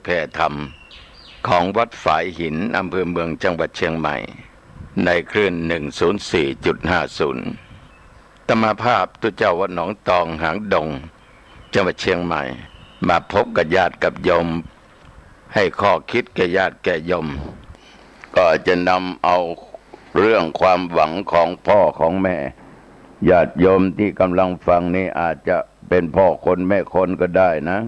แผ่ธรรมของวัดฝายหินอำเภอเมืองจังหวัดเชียงใหม่ในคลื่น 104.50 ธรรมภาพตุเจ้าวัดหนองตองหางดงจังหวัดเชียงใหม่มาพบกับญาติกับโยมให้ข้อคิดแก่ญาติแก่โยมก็จะนำเอาเรื่องความหวังของพ่อของแม่ญาติโยมที่กำลังฟังนี้อาจจะเป็นพ่อคนแม่คนก็ได้นะ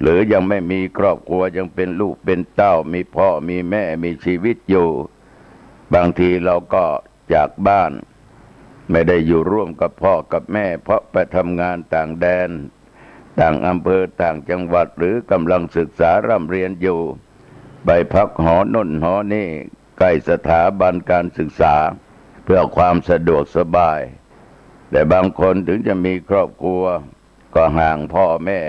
หรือยังไม่มีครอบครัวยังเป็นลูกเป็นเต้ามีพ่อมีแม่มีชีวิตอยู่บางทีเราก็จากบ้านไม่ได้อยู่ร่วมกับพ่อกับแม่เพราะไปทำงานต่างแดนต่างอำเภอต่างจังหวัดหรือกำลังศึกษาร่ำเรียนอยู่ไปพักหอน่นหอนี่ใกล้สถาบันการศึกษาเพื่อความสะดวกสบายแต่บางคนถึงจะมีครอบครัวก็ห่างพ่อแม่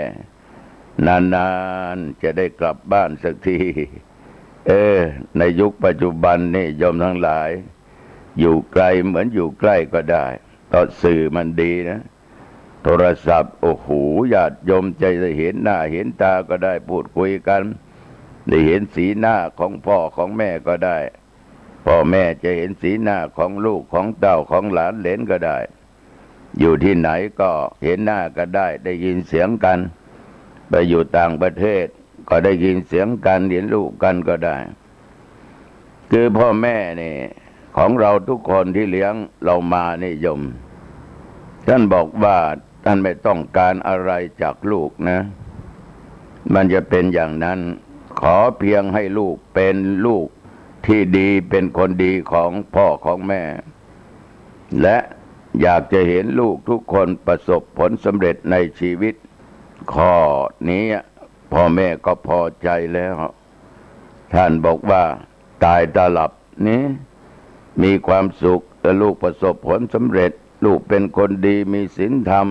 นานๆจะได้กลับบ้านสักทีในยุคปัจจุบันนี่โยมทั้งหลายอยู่ไกลเหมือนอยู่ใกล้ก็ได้เพราะสื่อมันดีนะโทรศัพท์โอ้โหญาติโยมใจจะเห็นหน้าเห็นตาก็ได้พูดคุยกันได้เห็นสีหน้าของพ่อของแม่ก็ได้พ่อแม่จะเห็นสีหน้าของลูกของเต้าของหลานเหลนก็ได้อยู่ที่ไหนก็เห็นหน้าก็ได้ยินเสียงกันไปอยู่ต่างประเทศก็ได้ยินเสียงกันเห็นลูกกันก็ได้คือพ่อแม่นี่ของเราทุกคนที่เลี้ยงเรามานิยมท่านบอกว่าท่านไม่ต้องการอะไรจากลูกนะมันจะเป็นอย่างนั้นขอเพียงให้ลูกเป็นลูกที่ดีเป็นคนดีของพ่อของแม่และอยากจะเห็นลูกทุกคนประสบผลสำเร็จในชีวิตข้อนี้พ่อแม่ก็พอใจแล้วท่านบอกว่าตายตาหลับนี้มีความสุขแต่ลูกประสบผลสำเร็จลูกเป็นคนดีมีศีลธรรม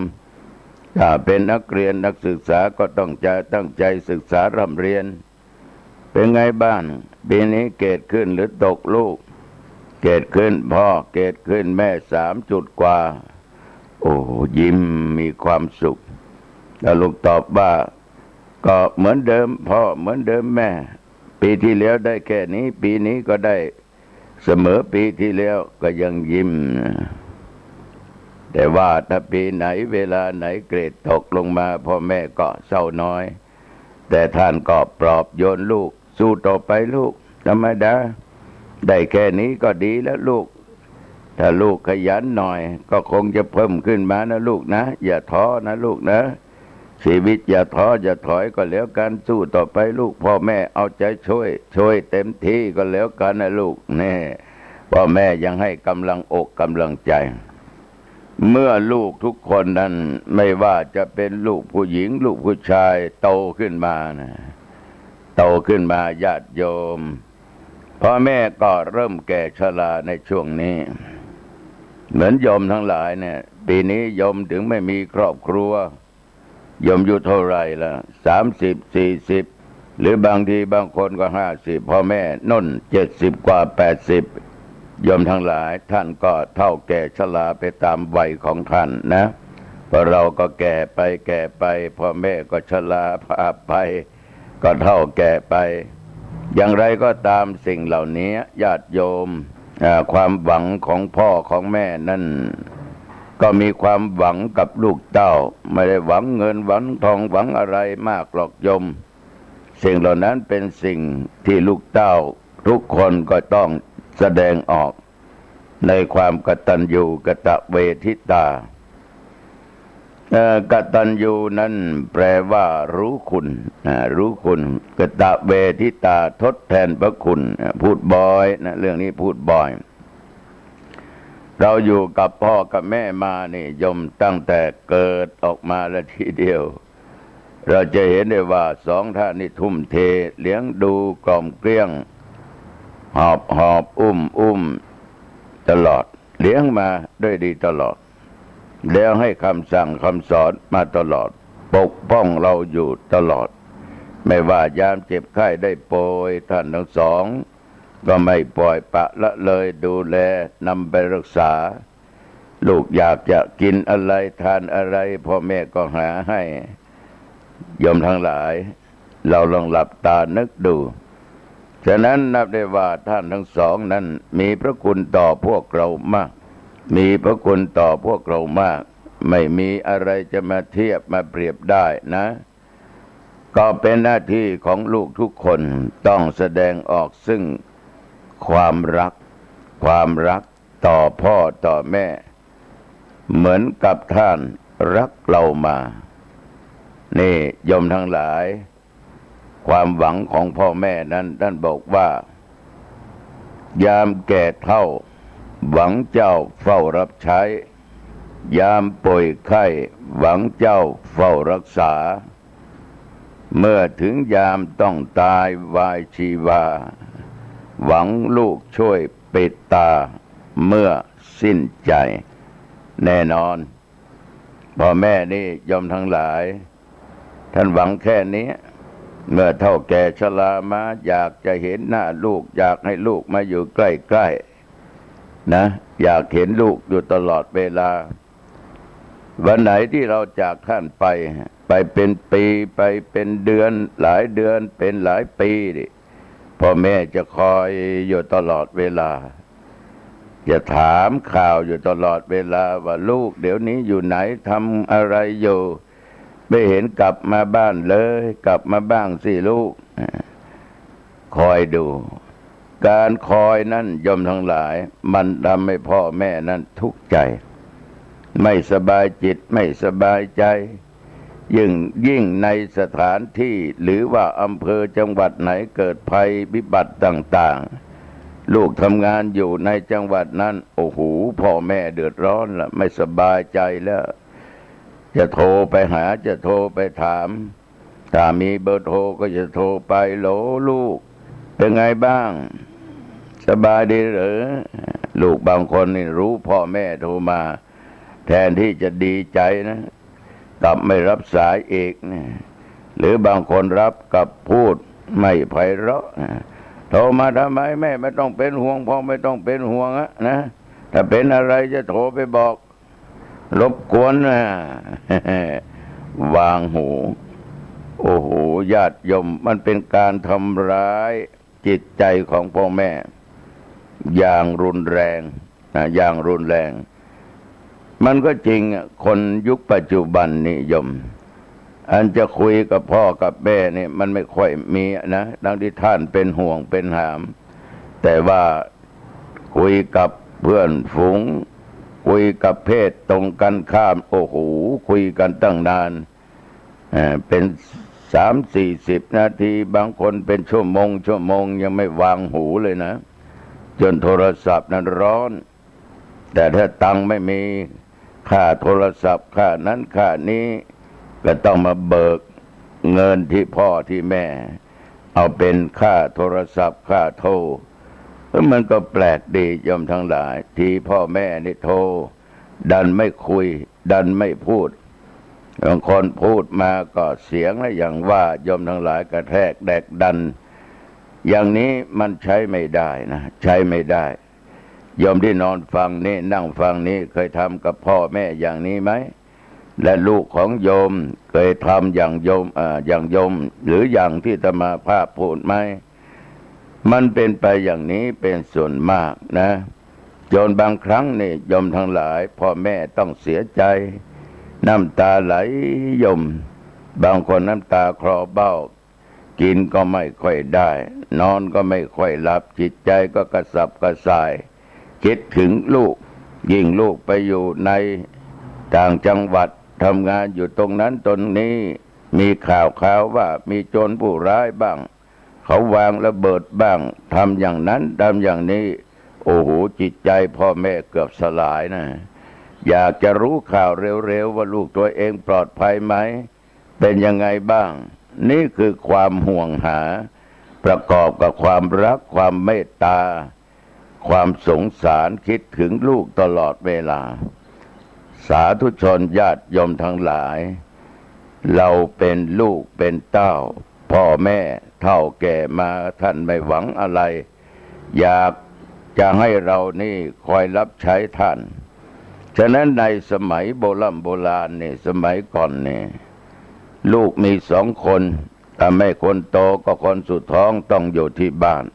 ถ้าเป็นนักเรียนนักศึกษาก็ต้องตั้งใจศึกษาร่ำเรียนเป็นไงบ้างปีนี้เกรดขึ้นหรือตกลูกเกรดขึ้นพ่อเกรดขึ้นแม่3 จุดกว่าโอ้ยิ้มมีความสุขแล้วลูกตอบว่าก็เหมือนเดิมพ่อเหมือนเดิมแม่ปีที่แล้วได้แค่นี้ปีนี้ก็ได้เสมอปีที่แล้วก็ยังยิ้มแต่ว่าถ้าปีไหนเวลาไหนเกรดตกลงมาพ่อแม่ก็เศร้าน้อยแต่ท่านก็ปลอบโยนลูกสู้ต่อไปลูกธรรมดาได้แค่นี้ก็ดีแล้วลูกถ้าลูกขยันหน่อยก็คงจะเพิ่มขึ้นมานะลูกนะอย่าท้อนะลูกนะชีวิตอย่าท้ออย่าถอยก็แล้วกันสู้ต่อไปลูกพ่อแม่เอาใจช่วยเต็มที่ก็แล้วกันนะลูกนี่พ่อแม่ยังให้กำลังอกกำลังใจเมื่อลูกทุกคนนั้นไม่ว่าจะเป็นลูกผู้หญิงลูกผู้ชายโตขึ้นมานะโตขึ้นมาญาติโยมพ่อแม่ก็เริ่มแก่ชราในช่วงนี้เหมือนโยมทั้งหลายเนี่ยปีนี้โยมถึงไม่มีครอบครัวโยมอยู่เท่าไรล่ะ30 40หรือบางทีบางคนก็50พ่อแม่น่น70 กว่า80โยมทั้งหลายท่านก็เท่าแก่ชราไปตามวัยของท่านนะเพราะเราก็แก่ไปพ่อแม่ก็ชราพาไปก็เท่าแก่ไปอย่างไรก็ตามสิ่งเหล่านี้ญาติโยมความหวังของพ่อของแม่นั่นก็มีความหวังกับลูกเต้าไม่ได้หวังเงินหวังทองหวังอะไรมากหรอกโยมสิ่งเหล่านั้นเป็นสิ่งที่ลูกเต้าทุกคนก็ต้องแสดงออกในความกตัญญูกตเวทิตากตัญญูนั้นแปลว่ารู้คุณกตเวทิตาทดแทนพระคุณพูดบ่อยนะเรื่องนี้พูดบ่อยเราอยู่กับพ่อกับแม่มานี่ยมตั้งแต่เกิดออกมาแล้วทีเดียวเราจะเห็นได้ว่า2 ท่านนี่ทุ่มเทเลี้ยงดูกล่อมเกลี้ยงหอบอุ้มตลอดเลี้ยงมาด้วยดีตลอดแล้วให้คำสั่งคำสอนมาตลอดปกป้องเราอยู่ตลอดไม่ว่ายามเจ็บไข้ได้ป่วยท่านทั้งสองก็ไม่ปล่อยปละละเลยดูแลนำไปรักษาลูกอยากจะกินอะไรทานอะไรพ่อแม่ก็หาให้โยมทั้งหลาย เราลองหลับตานึกดูฉะนั้นนับได้ว่าท่านทั้งสองนั้นมีพระคุณต่อพวกเรามากมีพระคุณต่อพวกเรามากไม่มีอะไรจะมาเทียบมาเปรียบได้นะก็เป็นหน้าที่ของลูกทุกคนต้องแสดงออกซึ่งความรักต่อพ่อต่อแม่เหมือนกับท่านรักเรามานี่โยมทั้งหลายความหวังของพ่อแม่นั้นท่านบอกว่ายามแก่เฒ่าหวังเจ้าเฝ้ารับใช้ยามป่วยไข้หวังเจ้าเฝ้ารักษาเมื่อถึงยามต้องตายวายชีวาหวังลูกช่วยปิดตาเมื่อสิ้นใจแน่นอนพ่อแม่นี่ยอมทั้งหลายท่านหวังแค่นี้เมื่อเฒ่าแก่ชรามาอยากจะเห็นหน้าลูกอยากให้ลูกมาอยู่ใกล้ๆนะอยากเห็นลูกอยู่ตลอดเวลาวันไหนที่เราจากท่านไปเป็นปีไปเป็นเดือนหลายเดือนเป็นหลายปีดิพ่อแม่จะคอยอยู่ตลอดเวลาจะถามข่าวอยู่ตลอดเวลาว่าลูกเดี๋ยวนี้อยู่ไหนทำอะไรอยู่ไม่เห็นกลับมาบ้านเลยกลับมาบ้างสิลูกคอยดูการคอยนั้นยมทั้งหลายมันทำให้พ่อแม่นั้นทุกข์ใจไม่สบายจิตไม่สบายใจยิ่งในสถานที่หรือว่าอำเภอจังหวัดไหนเกิดภัยวิบัติต่างๆลูกทำงานอยู่ในจังหวัดนั้นโอ้โหพ่อแม่เดือดร้อนละไม่สบายใจแล้วจะโทรไปหาจะโทรไปถามถ้ามีเบอร์โทรก็จะโทรไปโหลลูกเป็นไงบ้างสบายดีหรือลูกบางคนนี่รู้พ่อแม่โทรมาแทนที่จะดีใจนะกลับไม่รับสายอีกนะหรือบางคนรับกับพูดไม่ไพเราะโทรมาทำไมแม่ไม่ต้องเป็นห่วงพ่อไม่ต้องเป็นห่วงนะถ้าเป็นอะไรจะโทรไปบอกรบกวนนะวางหูโอ้โหญาติโยมมันเป็นการทำร้ายจิตใจของพ่อแม่อย่างรุนแรงอย่างรุนแรงมันก็จริงคนยุคปัจจุบันนี่โยมอันจะคุยกับพ่อกับแม่นี่มันไม่ค่อยมีนะดังที่ท่านเป็นห่วงเป็นหามแต่ว่าคุยกับเพื่อนฝูงคุยกับเพศตรงกันข้ามโอ้โหคุยกันตั้งนานเป็น30-40 นาทีบางคนเป็นชั่วโมงยังไม่วางหูเลยนะจนโทรศัพท์นั้นร้อนแต่ถ้าตังค์ไม่มีค่าโทรศัพท์ค่านั้นค่านี้ก็ต้องมาเบิกเงินที่พ่อที่แม่เอาเป็นค่าโทรศัพท์ค่าโทรมันก็แปลกดีโยมทั้งหลายที่พ่อแม่นี่โทรดันไม่คุยดันไม่พูดบางคนพูดมาก็เสียงแล้วอย่างว่าโยมทั้งหลายกระแทกแดกดันอย่างนี้มันใช้ไม่ได้นะใช้ไม่ได้โยมที่นอนฟังนี่นั่งฟังนี่เคยทำกับพ่อแม่อย่างนี้ไหมและลูกของโยมเคยทำอย่างโยมหรืออย่างที่อาตมาภาพพูดไหมมันเป็นไปอย่างนี้เป็นส่วนมากนะจนบางครั้งนี่โยมทั้งหลายพ่อแม่ต้องเสียใจน้ำตาไหลโยมบางคนน้ำตาคลอเบ้ากินก็ไม่ค่อยได้นอนก็ไม่ค่อยหลับจิตใจก็กระสับกระส่ายคิดถึงลูกยิ่งลูกไปอยู่ในต่างจังหวัดทำงานอยู่ตรงนั้นตรงนี้มีข่าวว่ามีโจรผู้ร้ายบ้างเขาวางระเบิดบ้างทำอย่างนั้นทำอย่างนี้โอ้โหจิตใจพ่อแม่เกือบสลายนะอยากจะรู้ข่าวเร็วๆว่าลูกตัวเองปลอดภัยไหมเป็นยังไงบ้างนี่คือความห่วงหาประกอบกับความรักความเมตตาความสงสารคิดถึงลูกตลอดเวลาสาธุชนญาติโยมทั้งหลายเราเป็นลูกเป็นเต้าพ่อแม่เฒ่าแก่มาท่านไม่หวังอะไรอยากจะให้เรานี่คอยรับใช้ท่านฉะนั้นในสมัยโบราณนี่สมัยก่อนนี่ลูกมี2 คน ถ้าไม่คนโตก็คนสุดท้องต้องอยู่ที่บ้าน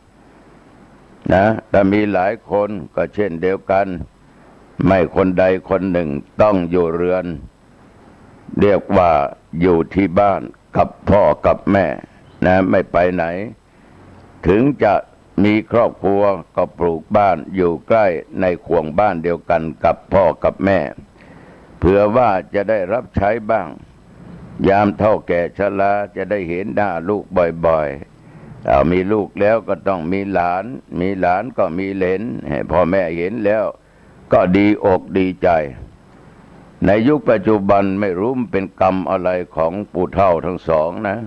นะถ้ามีหลายคนก็เช่นเดียวกันไม่คนใดคนหนึ่งต้องอยู่เรือนเรียกว่าอยู่ที่บ้านกับพ่อกับแม่นะไม่ไปไหนถึงจะมีครอบครัวก็ปลูกบ้านอยู่ใกล้ในขวงบ้านเดียวกันกับพ่อกับแม่เผื่อว่าจะได้รับใช้บ้างยามเฒ่าแก่ชราจะได้เห็นหน้าลูกบ่อยๆเอามีลูกแล้วก็ต้องมีหลานมีหลานก็มีเหลนให้พ่อแม่เห็นแล้วก็ดีอกดีใจในยุคปัจจุบันไม่รู้มันเป็นกรรมอะไรของปู่เฒ่าทั้งสองนะ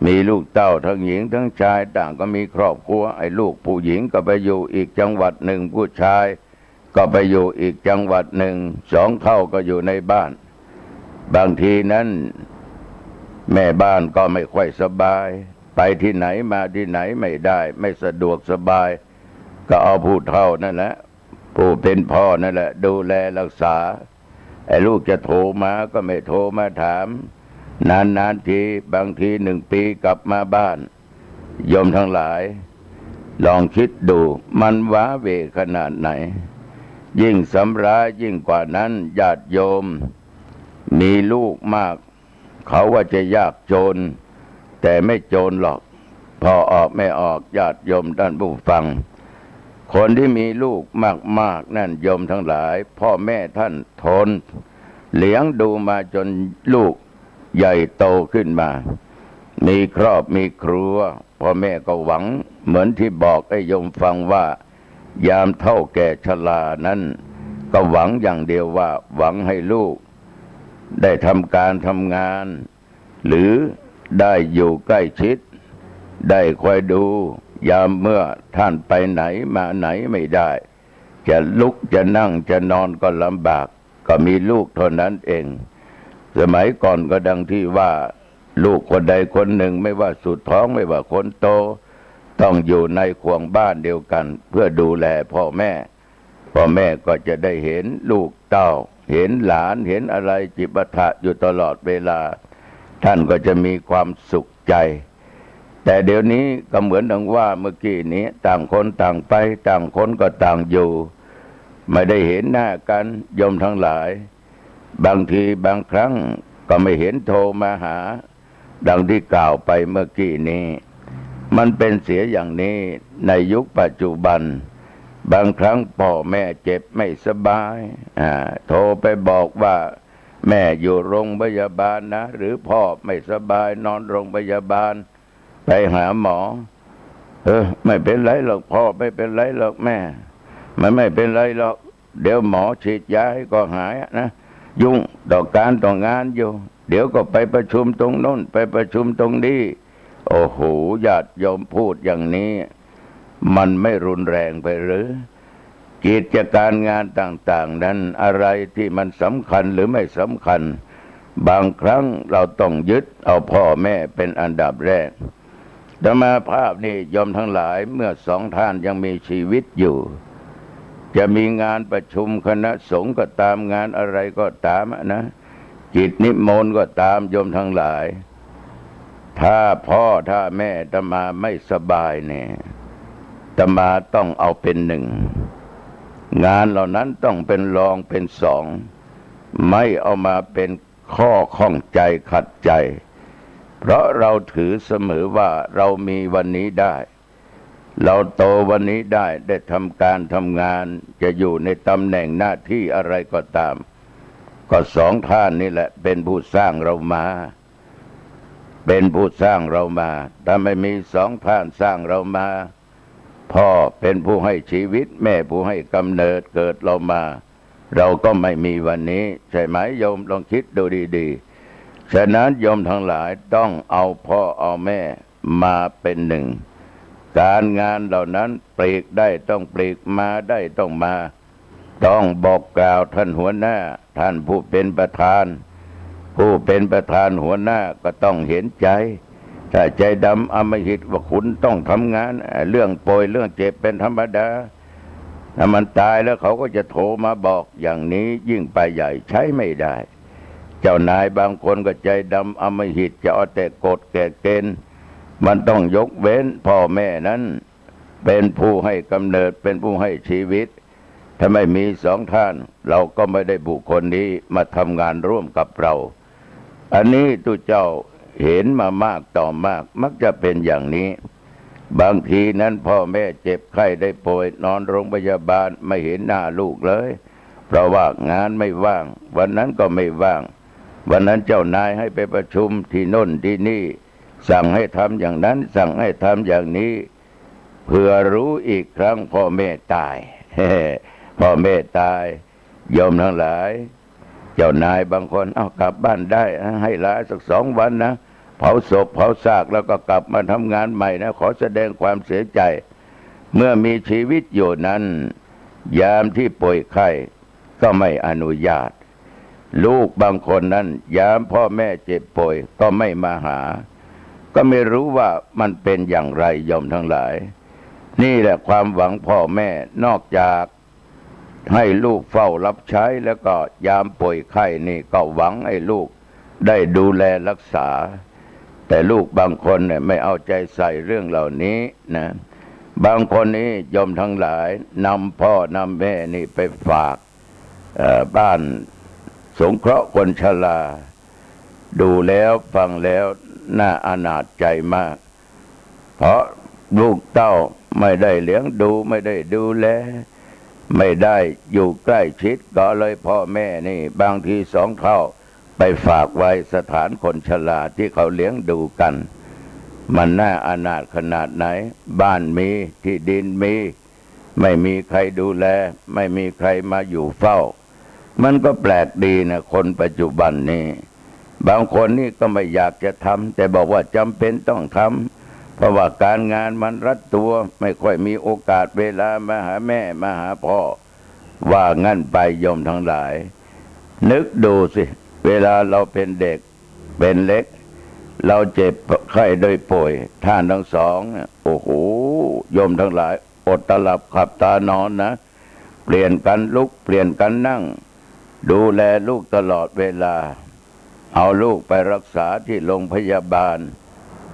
มีลูกเต้าทั้งหญิงทั้งชายต่างก็มีครอบครัวไอ้ลูกผู้หญิงก็ไปอยู่อีกจังหวัดหนึ่งผู้ชายก็ไปอยู่อีกจังหวัดหนึ่งสองเท่าก็อยู่ในบ้านบางทีนั้นแม่บ้านก็ไม่ค่อยสบายไปที่ไหนมาที่ไหนไม่ได้ไม่สะดวกสบายก็เอาผู้เฒ่านั่นแหละผู้เป็นพ่อนั่นแหละดูแลรักษาไอ้ลูกจะโทรมาก็ไม่โทรมาถามนานทีบางที1 ปีกลับมาบ้านโยมทั้งหลายลองคิดดูมันว้าเหวขนาดไหนยิ่งสำราญยิ่งกว่านั้นญาติโยมมีลูกมากเขาว่าจะยากจนแต่ไม่จนหรอกพอออกไม่ออกญาติโยมท่านผู้ฟังคนที่มีลูกมากนั่นโยมทั้งหลายพ่อแม่ท่านทนเลี้ยงดูมาจนลูกใหญ่โตขึ้นมามีครอบมีครัวพ่อแม่ก็หวังเหมือนที่บอกให้โยมฟังว่ายามเฒ่าแก่ชรานั้นก็หวังอย่างเดียวว่าหวังให้ลูกได้ทำการทำงานหรือได้อยู่ใกล้ชิดได้คอยดูยามเมื่อท่านไปไหนมาไหนไม่ได้จะลุกจะนั่งจะนอนก็ลำบากก็มีลูกเท่านั้นเองสมัยก่อนก็ดังที่ว่าลูกคนใดคนหนึ่งไม่ว่าสุดท้องไม่ว่าคนโตต้องอยู่ในขวงบ้านเดียวกันเพื่อดูแลพ่อแม่ก็จะได้เห็นลูกเต้าเห็นหลานเห็นอะไรจิปาถะอยู่ตลอดเวลาท่านก็จะมีความสุขใจแต่เดี๋ยวนี้ก็เหมือนดังว่าเมื่อกี้นี้ต่างคนต่างไปต่างคนก็ต่างอยู่ไม่ได้เห็นหน้ากันโยมทั้งหลายบางทีบางครั้งก็ไม่เห็นโทรมาหาดังที่กล่าวไปเมื่อกี้นี้มันเป็นเสียอย่างนี้ในยุคปัจจุบันบางครั้งพ่อแม่เจ็บไม่สบายโทรไปบอกว่าแม่อยู่โรงพยาบาลนะหรือพ่อไม่สบายนอนโรงพยาบาลไปหาหมอไม่เป็นไรหรอกพ่อไม่เป็นไรหรอกแม่มันไม่เป็นไรหรอกเดี๋ยวหมอฉีดยาให้ก็หายนะยุ่งต่อการต่องานอยู่เดี๋ยวก็ไปประชุมตรงโน้นไปประชุมตรงนี้โอ้โหญาติโยมพูดอย่างนี้มันไม่รุนแรงไปหรือกิจการงานต่างๆนั้นอะไรที่มันสำคัญหรือไม่สำคัญบางครั้งเราต้องยึดเอาพ่อแม่เป็นอันดับแรกธรรมภาพนี่โยมทั้งหลายเมื่อสองท่านยังมีชีวิตอยู่จะมีงานประชุมคณะสงฆ์ก็ตามงานอะไรก็ตามนะกิจนิมนต์ก็ตามโยมทั้งหลายถ้าพ่อถ้าแม่อาตมาไม่สบายเนี่ยอาตมาต้องเอาเป็นหนึ่งงานเหล่านั้นต้องเป็นรองเป็นสองไม่เอามาเป็นข้อข้องใจขัดใจเพราะเราถือเสมอว่าเรามีวันนี้ได้เราโตวันนี้ได้ทำการทำงานจะอยู่ในตำแหน่งหน้าที่อะไรก็ตามก็สองท่านนี่แหละเป็นผู้สร้างเรามาเป็นผู้สร้างเรามาถ้าไม่มีสองท่านสร้างเรามาพ่อเป็นผู้ให้ชีวิตแม่ผู้ให้กำเนิดเกิดเรามาเราก็ไม่มีวันนี้ใช่ไหมโยมลองคิดดูดีๆฉะนั้นโยมทั้งหลายต้องเอาพ่อเอาแม่มาเป็นหนึ่งการงานเหล่านั้นปลีกได้ต้องปลีกมาได้ต้องมาต้องบอกกล่าวท่านหัวหน้าท่านผู้เป็นประธานหัวหน้าก็ต้องเห็นใจถ้าใจดำอำมหิตว่าคุณต้องทำงานเรื่องป่วยเรื่องเจ็บเป็นธรรมดาถ้ามันตายแล้วเขาก็จะโทรมาบอกอย่างนี้ยิ่งไปใหญ่ใช้ไม่ได้ เจ้านายบางคนก็ใจดำอำมหิตจะเอาแต่กฎแก่เกณฑ์มันต้องยกเว้นพ่อแม่นั้นเป็นผู้ให้กำเนิดเป็นผู้ให้ชีวิตถ้าไม่มีสองท่านเราก็ไม่ได้บุคคลนี้มาทำงานร่วมกับเราอันนี้ตุเจ้าเห็นมามากต่อมากมักจะเป็นอย่างนี้บางทีนั้นพ่อแม่เจ็บไข้ได้ป่วยนอนโรงพยาบาลไม่เห็นหน้าลูกเลยเพราะว่างานไม่ว่างวันนั้นก็ไม่ว่างวันนั้นเจ้านายให้ไปประชุมที่โน่นที่นี่สั่งให้ทำอย่างนั้นสั่งให้ทำอย่างนี้เพื่อรู้อีกครั้งพ่อแม่ตาย พ่อแม่ตายโยมทั้งหลายเจ้านายบางคนเอากลับบ้านได้ให้ลาสัก2 วันนะเผาศพเผาซากแล้วก็กลับมาทำงานใหม่นะขอแสดงความเสียใจเมื่อมีชีวิตอยู่นั้นยามที่ป่วยไข้ก็ไม่อนุญาตลูกบางคนนั้นยามพ่อแม่เจ็บป่วยก็ไม่มาหาก็ไม่รู้ว่ามันเป็นอย่างไรโยมทั้งหลายนี่แหละความหวังพ่อแม่นอกจากให้ลูกเฝ้ารับใช้แล้วก็ยามป่วยไข้นี่ก็หวังให้ลูกได้ดูแลรักษาแต่ลูกบางคนเนี่ยไม่เอาใจใส่เรื่องเหล่านี้นะบางคนนี้โยมทั้งหลายนำพ่อนำแม่นี่ไปฝากบ้านสงเคราะห์คนชราดูแล้วฟังแล้วน่าอนาถใจมากเพราะลูกเต้าไม่ได้เลี้ยงดูไม่ได้ดูแลไม่ได้อยู่ใกล้ชิดก็เลยพ่อแม่นี่บางที2 เท่าไปฝากไว้สถานคนชราที่เขาเลี้ยงดูกันมันน่าอนาถขนาดไหนบ้านมีที่ดินมีไม่มีใครดูแลไม่มีใครมาอยู่เฝ้ามันก็แปลกดีนะคนปัจจุบันนี้บางคนนี่ก็ไม่อยากจะทำแต่บอกว่าจำเป็นต้องทำเพราะว่าการงานมันรัดตัวไม่ค่อยมีโอกาสเวลามาหาแม่มาหาพ่อว่างั้นไปโยมทั้งหลายนึกดูสิเวลาเราเป็นเด็กเป็นเล็กเราเจ็บไข้โดยป่วยท่านทั้งสองโอ้โหโยมทั้งหลายอดตาหลับขับตานอนนะเปลี่ยนกันลุกเปลี่ยนกันนั่งดูแลลูกตลอดเวลาเอาลูกไปรักษาที่โรงพยาบาล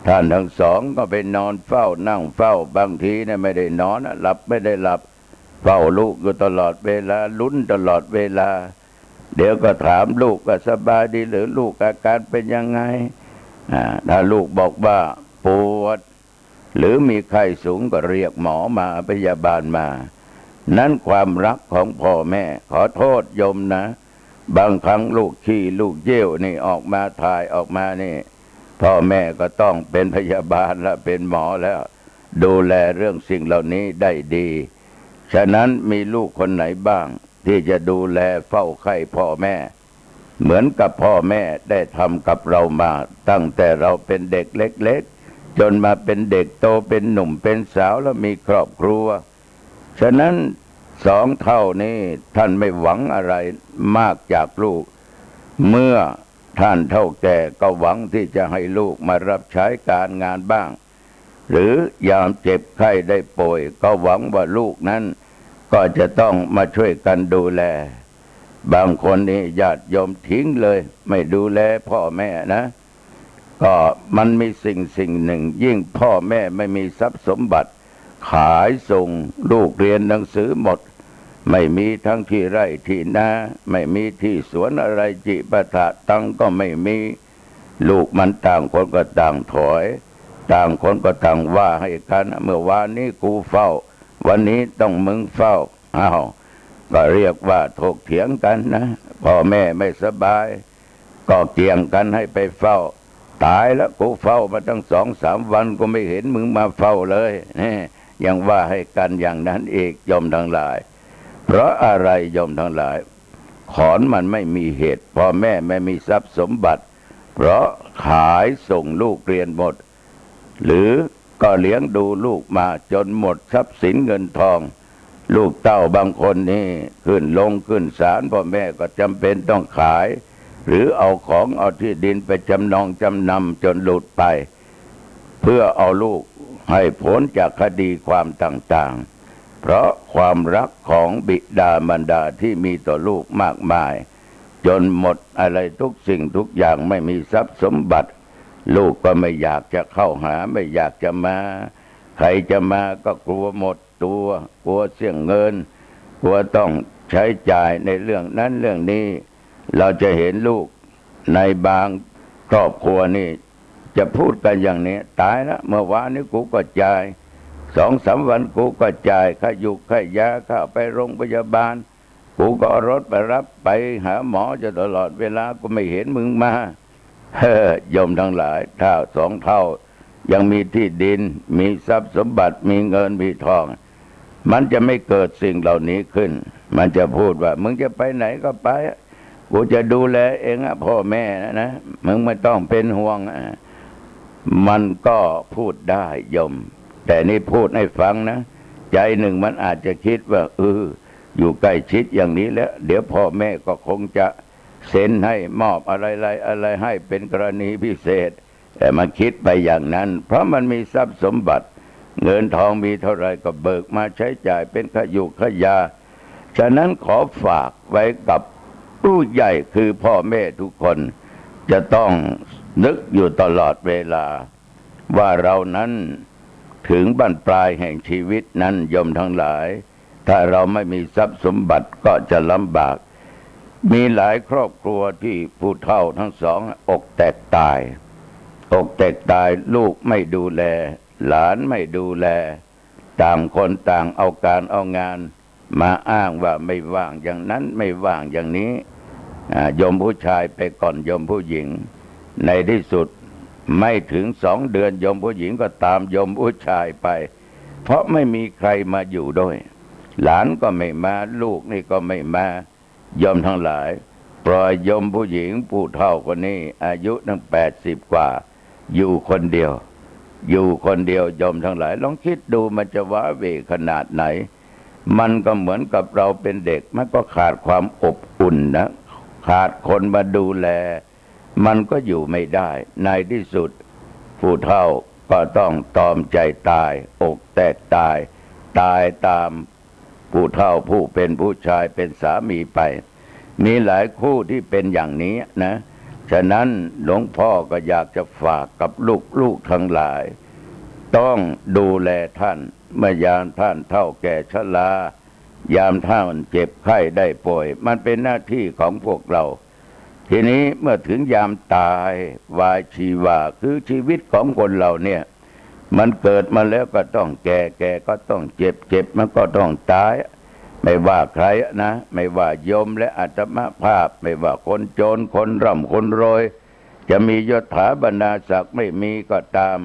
ท่านทั้งสองก็ไปนอนเฝ้านั่งเฝ้าบางทีเนี่ยไม่ได้นอนหลับไม่ได้หลับเฝ้าลูกอยู่ตลอดเวลาลุ้นตลอดเวลาเดี๋ยวก็ถามลูกว่าสบายดีหรือลูกอาการเป็นยังไงถ้าลูกบอกว่าปวดหรือมีไข้สูงก็เรียกหมอมาพยาบาลมานั้นความรักของพ่อแม่ขอโทษโยมนะบางครั้งลูกขี้ลูกเยี่ยวนี่ออกมาถ่ายออกมานี่พ่อแม่ก็ต้องเป็นพยาบาลและเป็นหมอแล้วดูแลเรื่องสิ่งเหล่านี้ได้ดีฉะนั้นมีลูกคนไหนบ้างที่จะดูแลเฝ้าไข้พ่อแม่เหมือนกับพ่อแม่ได้ทำกับเรามาตั้งแต่เราเป็นเด็กเล็กๆจนมาเป็นเด็กโตเป็นหนุ่มเป็นสาวแล้วมีครอบครัวฉะนั้น2 เท่านี้ท่านไม่หวังอะไรมากจากลูกเมื่อท่านเท่าแก่ก็หวังที่จะให้ลูกมารับใช้การงานบ้างหรือยามเจ็บไข้ได้ป่วยก็หวังว่าลูกนั้นก็จะต้องมาช่วยกันดูแลบางคนนี่ญาติโยมทิ้งเลยไม่ดูแลพ่อแม่นะก็มันมีสิ่งหนึ่งยิ่งพ่อแม่ไม่มีทรัพย์สมบัติขายส่งลูกเรียนหนังสือหมดไม่มีทั้งที่ไร่ที่นาไม่มีที่สวนอะไรจิปาถะตังก็ไม่มีลูกมันต่างคนก็ต่างถอยต่างคนก็ต่างว่าให้กันเมื่อวานนี้กูเฝ้าวันนี้ต้องมึงเฝ้าอ้าวก็เรียกว่าถกเถียงกันนะพ่อแม่ไม่สบายก็เกี่ยงกันให้ไปเฝ้าตายแล้วกูเฝ้ามาตั้ง2-3 วันก็ไม่เห็นมึงมาเฝ้าเลยนี่ยังว่าให้กันอย่างนั้นอีกโยมทั้งหลายเพราะอะไรโยมทั้งหลายขอนมันไม่มีเหตุพ่อแม่ไม่มีทรัพย์สมบัติเพราะขายส่งลูกเรียนหมดหรือก็เลี้ยงดูลูกมาจนหมดทรัพย์สินเงินทองลูกเต้าบางคนนี่ขึ้นลงขึ้นศาลพ่อแม่ก็จำเป็นต้องขายหรือเอาของเอาที่ดินไปจำนองจำนำจนหลุดไปเพื่อเอาลูกให้พ้นจากคดีความต่างๆเพราะความรักของบิดามารดาที่มีต่อลูกมากมาย จนหมดอะไรทุกสิ่งทุกอย่างไม่มีทรัพย์สมบัติลูกก็ไม่อยากจะเข้าหาไม่อยากจะมาใครจะมาก็กลัวหมดตัวกลัวเสี่ยงเงินกลัวต้องใช้จ่ายในเรื่องนั้นเรื่องนี้เราจะเห็นลูกในบางครอบครัวนี่จะพูดกันอย่างนี้ตายแล้วเมื่อวานนี้กูก็จ่าย2-3 วันกูก็จ่ายค่ายุกค่ายาค่าไปโรงพยาบาลกูก็เอารถไปรับไปหาหมอจะตลอดเวลาก็ไม่เห็นมึงมาโยมทั้งหลายถ้า2 เท่ายังมีที่ดินมีทรัพย์สมบัติมีเงินมีทองมันจะไม่เกิดสิ่งเหล่านี้ขึ้นมันจะพูดว่ามึงจะไปไหนก็ไปกูจะดูแลเองพ่อแม่นะมึงไม่ต้องเป็นห่วงมันก็พูดได้โยมแต่นี่พูดให้ฟังนะใจหนึ่งมันอาจจะคิดว่าอยู่ใกล้ชิดอย่างนี้แล้วเดี๋ยวพ่อแม่ก็คงจะเซ็นให้มอบอะไรให้เป็นกรณีพิเศษแต่มันคิดไปอย่างนั้นเพราะมันมีทรัพย์สมบัติเงินทองมีเท่าไรก็เบิกมาใช้จ่ายเป็นขยุกขยาฉะนั้นขอฝากไว้กับผู้ใหญ่คือพ่อแม่ทุกคนจะต้องนึกอยู่ตลอดเวลาว่าเรานั้นถึงบั้นปลายแห่งชีวิตนั้นโยมทั้งหลายถ้าเราไม่มีทรัพย์สมบัติก็จะลำบากมีหลายครอบครัวที่ผู้เฒ่าทั้งสองอกแตกตายลูกไม่ดูแลหลานไม่ดูแลต่างคนต่างเอาการเอางานมาอ้างว่าไม่ว่างอย่างนั้นไม่ว่างอย่างนี้โยมผู้ชายไปก่อนโยมผู้หญิงในที่สุดไม่ถึง2 เดือนโยมผู้หญิงก็ตามโยมผู้ชายไปเพราะไม่มีใครมาอยู่ด้วยหลานก็ไม่มาลูกนี่ก็ไม่มาโยมทั้งหลายปล่อยโยมผู้หญิงผู้เฒ่าคนนี้อายุตั้ง80 กว่าอยู่คนเดียวโยมทั้งหลายลองคิดดูมันจะว้าเหวขนาดไหนมันก็เหมือนกับเราเป็นเด็กมันก็ขาดความอบอุ่นนะขาดคนมาดูแลมันก็อยู่ไม่ได้ในที่สุดผู้เฒ่าก็ต้องตอมใจตายอกแตกตายตามผู้เฒ่าผู้เป็นผู้ชายเป็นสามีไปมีหลายคู่ที่เป็นอย่างนี้นะฉะนั้นหลวงพ่อก็อยากจะฝากกับลูกทั้งหลายต้องดูแลท่านเมื่อยามท่านเฒ่าแก่ชรายามท่านเจ็บไข้ได้ป่วยมันเป็นหน้าที่ของพวกเราทีนี้เมื่อถึงยามตายวายชีวาคือชีวิตของคนเราเนี่ยมันเกิดมาแล้วก็ต้องแก่ก็ต้องเจ็บมันก็ต้องตายไม่ว่าใครนะไม่ว่าโยมและอาตมาภาพไม่ว่าคนจนคนร่ำคนรวยจะมียศถาบรรดาศักดิ์ไม่มีก็ตาม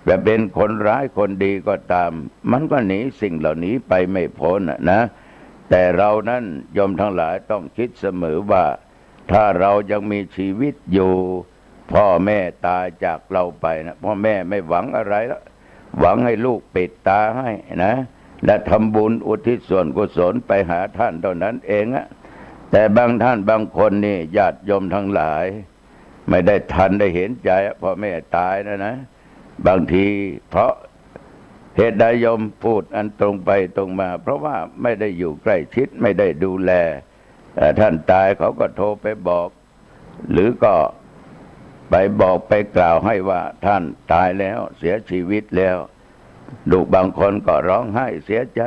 จะเป็นคนร้ายคนดีก็ตามมันก็หนีสิ่งเหล่านี้ไปไม่พ้นนะแต่เรานั้นโยมทั้งหลายต้องคิดเสมอว่าถ้าเรายังมีชีวิตอยู่พ่อแม่ตายจากเราไปนะพ่อแม่ไม่หวังอะไรแล้วหวังให้ลูกปิดตาให้นะและทำบุญอุทิศส่วนกุศลไปหาท่านเท่านั้นเองแต่บางท่านบางคนนี่ญาติโยมทั้งหลายไม่ได้ทันได้เห็นใจพ่อแม่ตายนะบางทีเพราะเหตุใดโยมพูดอันตรงไปตรงมาเพราะว่าไม่ได้อยู่ใกล้ชิดไม่ได้ดูแลท่านตายเขาก็โทรไปบอกหรือก็ไปบอกไปกล่าวให้ว่าท่านตายแล้วเสียชีวิตแล้วลูกบางคนก็ร้องไห้เสียใจ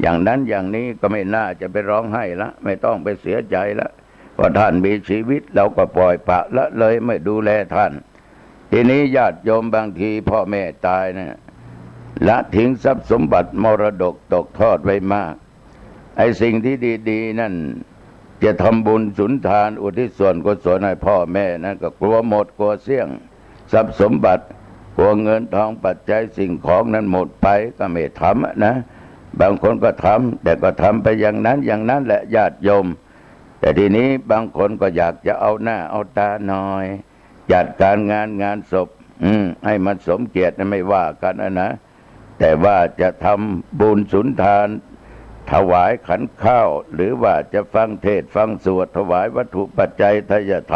อย่างนั้นอย่างนี้ก็ไม่น่าจะไปร้องไห้ละไม่ต้องไปเสียใจละเพราะท่านมีชีวิตเราก็ปล่อยปละละเลยไม่ดูแลท่านทีนี้ญาติโยมบางทีพ่อแม่ตายเนี่ยละทิ้งทรัพย์สมบัติมรดกตกทอดไว้มากไอ้สิ่งที่ดีๆนั่นจะทำบุญสุนทานอุทิศส่วนกุศลให้พ่อแม่นั่นก็กลัวหมดกลัวเสี่ยงทรัพย์สมบัติกลัวเงินทองปัจจัยสิ่งของนั้นหมดไปก็ไม่ทำนะบางคนก็ทำแต่ก็ทำไปอย่างนั้นแหละญาติโยมแต่ทีนี้บางคนก็อยากจะเอาหน้าเอาตาหน่อยจัดการงานศพให้มันสมเกียรติไม่ว่ากันนะแต่ว่าจะทำบุญสุนทานถวายขันข้าวหรือว่าจะฟังเทศฟังสวดถวายวัตถุปัจจัยถ้าจะท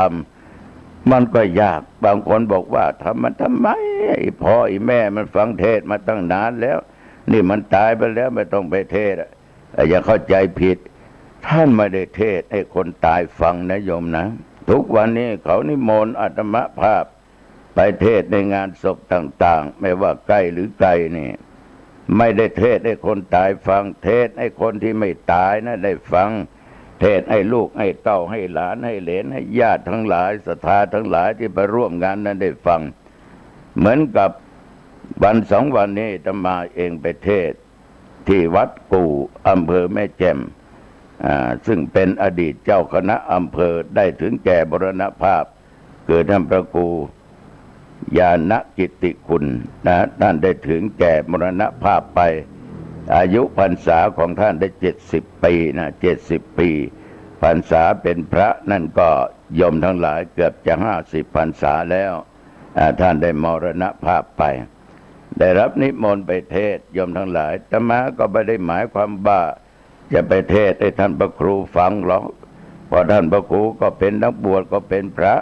ำมันก็ยากบางคนบอกว่าทำไมไอ้พ่อไอ้แม่มันฟังเทศมาตั้งนานแล้วนี่มันตายไปแล้วไม่ต้องไปเทศอย่าเข้าใจผิด ท่านไม่ได้เทศให้คนตายฟังนะโยมนะทุกวันนี้เขานิมนต์อาตมาภาพไปเทศในงานศพต่างๆไม่ว่าใกล้หรือไกลนี่ไม่ได้เทศให้คนตายฟังเทศให้คนที่ไม่ตายนะได้ฟังเทศให้ลูกให้เต้าให้หลานให้เหลนให้ญาติทั้งหลายศรัทธาทั้งหลายที่ไปร่วมงานนั้นได้ฟังเหมือนกับวันสองวันนี้อาตมาเองไปเทศที่วัดกู่อำเภอแม่แจ่มซึ่งเป็นอดีตเจ้าคณะอำเภอได้ถึงแก่มรณภาพเกิดท่านพระครูญาณกิตติคุณนะท่านได้ถึงแก่มรณภาพไปอายุพรรษาของท่านได้70 ปีนะ70 ปีพรรษาเป็นพระนั่นก็โยมทั้งหลายเกือบจะ50 พรรษาแล้วท่านได้มรณภาพไปได้รับนิมนต์ไปเทศโยมทั้งหลายอาตมาก็ไม่ได้หมายความว่าจะไปเทศให้ท่านพระครูฟังหรอกเพราะท่านพระครูก็เป็นนักบวชก็เป็นพระ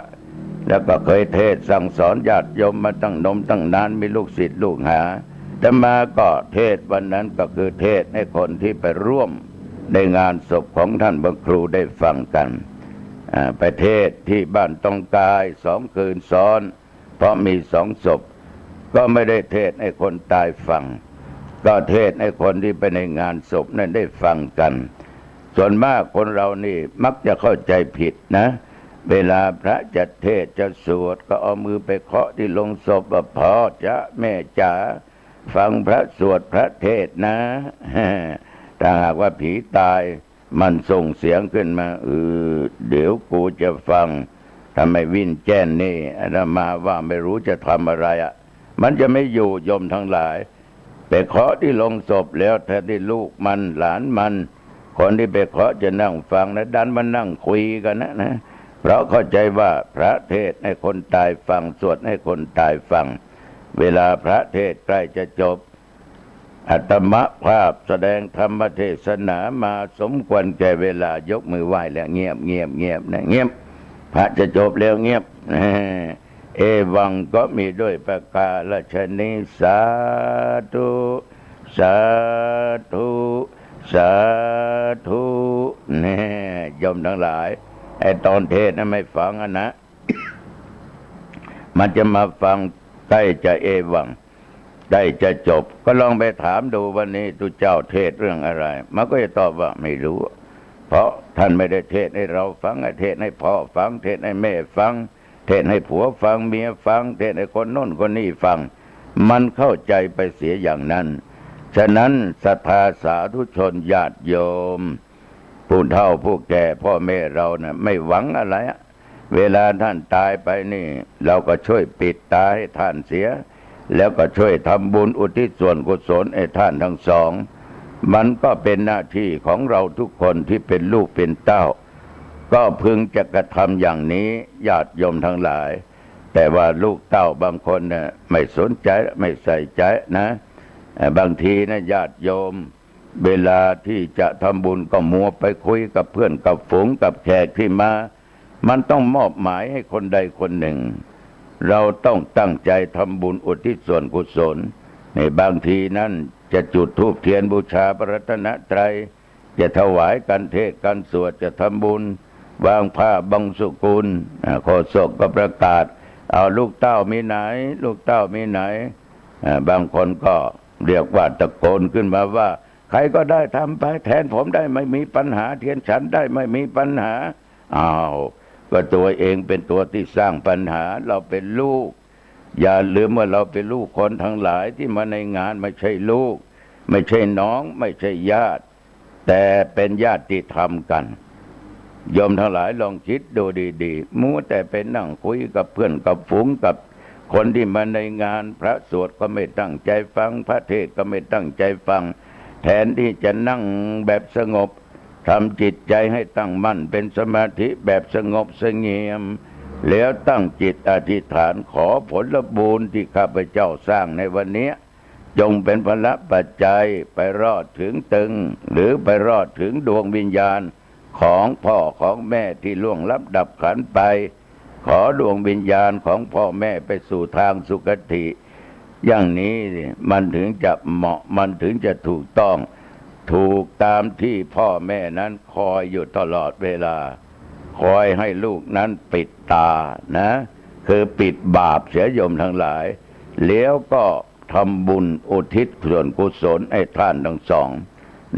แล้วก็เคยเทศสั่งสอนญาติโยมมาตั้งนานมีลูกศิษย์ลูกหาอาตมาก็เทศวันนั้นก็คือเทศให้คนที่ไปร่วมในงานศพของท่านพระครูได้ฟังกันไปเทศที่บ้านตองกาย2 คืนซ้อนเพราะมี2 ศพก็ไม่ได้เทศให้คนตายฟังก็เทศให้คนที่ไปในงานศพนั้นได้ฟังกันส่วนมากคนเรานี่มักจะเข้าใจผิดนะเวลาพระจะเทศจะสวดก็เอามือไปเคาะที่โลงศพว่าพ่อจ๊ะแม่จ๋าฟังพระสวดพระเทศนะถ้าหากว่าผีตายมันส่งเสียงขึ้นมาเดี๋ยวกูจะฟังทำไมวิ่นแจ้นนี่อาตมาว่าไม่รู้จะทำอะไรมันจะไม่อยู่โยมทั้งหลายไปเคาะที่โลงศพแล้วแทนที่ลูกมันหลานมันคนที่ไปเคาะจะนั่งฟังนะดันมานั่งคุยกันนะเพราะเข้าใจว่าพระเทศให้คนตายฟังสวดให้คนตายฟังเวลาพระเทศใกล้จะจบอาตมาภาพแสดงธรรมเทศนามาสมควรแก่เวลายกมือไหว้แล้วเงียบนะเงียบพระจะจบแล้วเงียบเอวังก็มีด้วยประกาศนี้สาธุสาธุสาธุนี่โยมทั้งหลายไอ้ตอนเทศนะไม่ฟังนะ มันจะมาฟังใกล้จะเอวังใกล้จะจบก็ลองไปถามดูวันนี้ตุเจ้าเทศเรื่องอะไรมันก็จะตอบว่าไม่รู้เพราะท่านไม่ได้เทศให้เราฟังเทศให้พ่อฟังเทศให้แม่ฟังเทศให้ผัวฟังเมียฟังเทศให้คนโน้นคนนี้ฟังมันเข้าใจไปเสียอย่างนั้นฉะนั้นศรัทธาสาธุชนญาติโยมผู้เฒ่าผู้แก่พ่อแม่เรานะไม่หวังอะไรเวลาท่านตายไปนี่เราก็ช่วยปิดตาให้ท่านเสียแล้วก็ช่วยทำบุญอุทิศส่วนกุศลให้ท่านทั้งสองมันก็เป็นหน้าที่ของเราทุกคนที่เป็นลูกเป็นเต้าก็พึงจะกระทำอย่างนี้ญาติโยมทั้งหลายแต่ว่าลูกเต้าบางคนเนี่ยไม่สนใจไม่ใส่ใจนะบางทีนะญาติโยมเวลาที่จะทำบุญก็มัวไปคุยกับเพื่อนกับฝูงกับแขกที่มามันต้องมอบหมายให้คนใดคนหนึ่งเราต้องตั้งใจทำบุญอุทิศส่วนกุศลในบางทีนั้นจะจุดธูปเทียนบูชาพระรัตนตรัยจะถวายกันเทศกันสวดจะทำบุญวางผ้าบังสุกุลโฆษกก็ประกาศเอาลูกเต้ามีไหนลูกเต้ามีไหนบางคนก็เรียกว่าตะโกนขึ้นมาว่าใครก็ได้ทำไปแทนผมได้ไม่มีปัญหาเทียนฉันได้ไม่มีปัญหาอ้าวก็ตัวเองเป็นตัวที่สร้างปัญหาเราเป็นลูกอย่าลืมว่าเราเป็นลูกคนทั้งหลายที่มาในงานไม่ใช่ลูกไม่ใช่น้องไม่ใช่ญาติแต่เป็นญาติธรรมกันโยมทั้งหลายลองคิดดูดีๆมัวแต่ไปนั่งคุยกับเพื่อนกับฝูงกับคนที่มาในงานพระสวดก็ไม่ตั้งใจฟังพระเทศก็ไม่ตั้งใจฟังแทนที่จะนั่งแบบสงบทำจิตใจให้ตั้งมั่นเป็นสมาธิแบบสงบเสงี่ยมแล้วตั้งจิตอธิษฐานขอผลบุญที่ข้าพเจ้าสร้างในวันนี้จงเป็นพละปัจจัยไปรอดถึงตึงหรือไปรอดถึงดวงวิญญาณของพ่อของแม่ที่ล่วงลับดับขันไปขอดวงวิญญาณของพ่อแม่ไปสู่ทางสุคติอย่างนี้มันถึงจะเหมาะมันถึงจะถูกต้อง ถูกตามที่พ่อแม่นั้นคอยอยู่ตลอดเวลาคอยให้ลูกนั้นปิดตานะคือปิดบาปเสียโยมทั้งหลายแล้วก็ทำบุญอุทิศส่วนกุศลให้ท่านทั้งสอง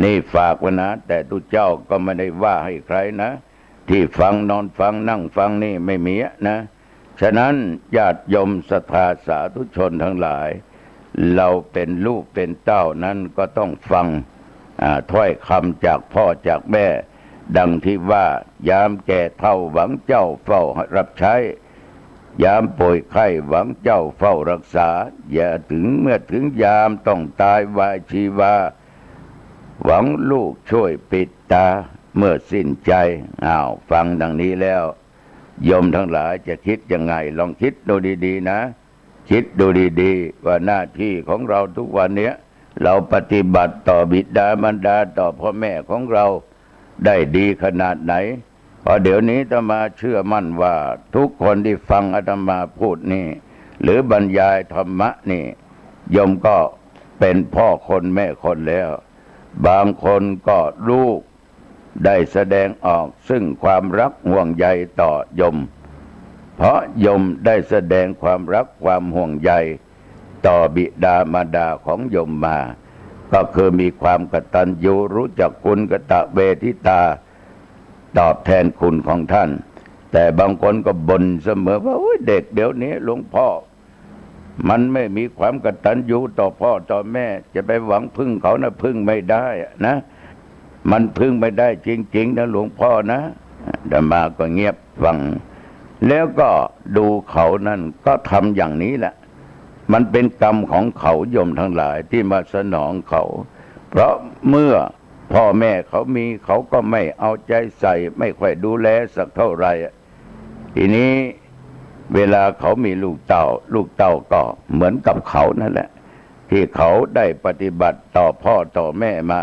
นี่ฝากไว้นะแต่ทุกเจ้าก็ไม่ได้ว่าให้ใครนะที่ฟังนอนฟังนั่งฟังนี่ไม่มีนะฉะนั้นญาติโยมศรัทธาสาธุชนทั้งหลายเราเป็นลูกเป็นเต้านั้นก็ต้องฟังถ้อยคำจากพ่อจากแม่ดังที่ว่ายามแก่เฒ่าหวังเจ้าเฝ้ารับใช้ยามป่วยไข้หวังเจ้าเฝ้ารักษาอย่าถึงเมื่อถึงยามต้องตายวายชีวาหวังลูกช่วยปิดตาเมื่อสิ้นใจฟังดังนี้แล้วโยมทั้งหลายจะคิดยังไงลองคิดดูดีๆนะคิดดูดีๆว่าหน้าที่ของเราทุกวันนี้เราปฏิบัติต่อบิดามารดาต่อพ่อแม่ของเราได้ดีขนาดไหนเพราะเดี๋ยวนี้อาตมาเชื่อมั่นว่าทุกคนที่ฟังอาตมาพูดนี่หรือบรรยายธรรมะนี่โยมก็เป็นพ่อคนแม่คนแล้วบางคนก็ลูกได้แสดงออกซึ่งความรักห่วงใยต่อโยมเพราะโยมได้แสดงความรักความห่วงใยต่อบิดามารดาของโยมมาก็คือมีความกตัญญูรู้จักคุณกตเวทิตาตอบแทนคุณของท่านแต่บางคนก็บ่นเสมอว่าเด็กเดี๋ยวนี้หลวงพ่อมันไม่มีความกตัญญูต่อพ่อต่อแม่จะไปหวังพึ่งเขานะพึ่งไม่ได้นะมันพึ่งไม่ได้จริงๆนะหลวงพ่อนะอาตมาก็เงียบฟังแล้วก็ดูเขานั่นก็ทำอย่างนี้แหละมันเป็นกรรมของเขาโยมทั้งหลายที่มาสนองเขาเพราะเมื่อพ่อแม่เขามีเขาก็ไม่เอาใจใส่ไม่ค่อยดูแลสักเท่าไหร่ทีนี้เวลาเขามีลูกเต้าก็เหมือนกับเขานั่นแหละที่เขาได้ปฏิบัติต่อพ่อต่อแม่มา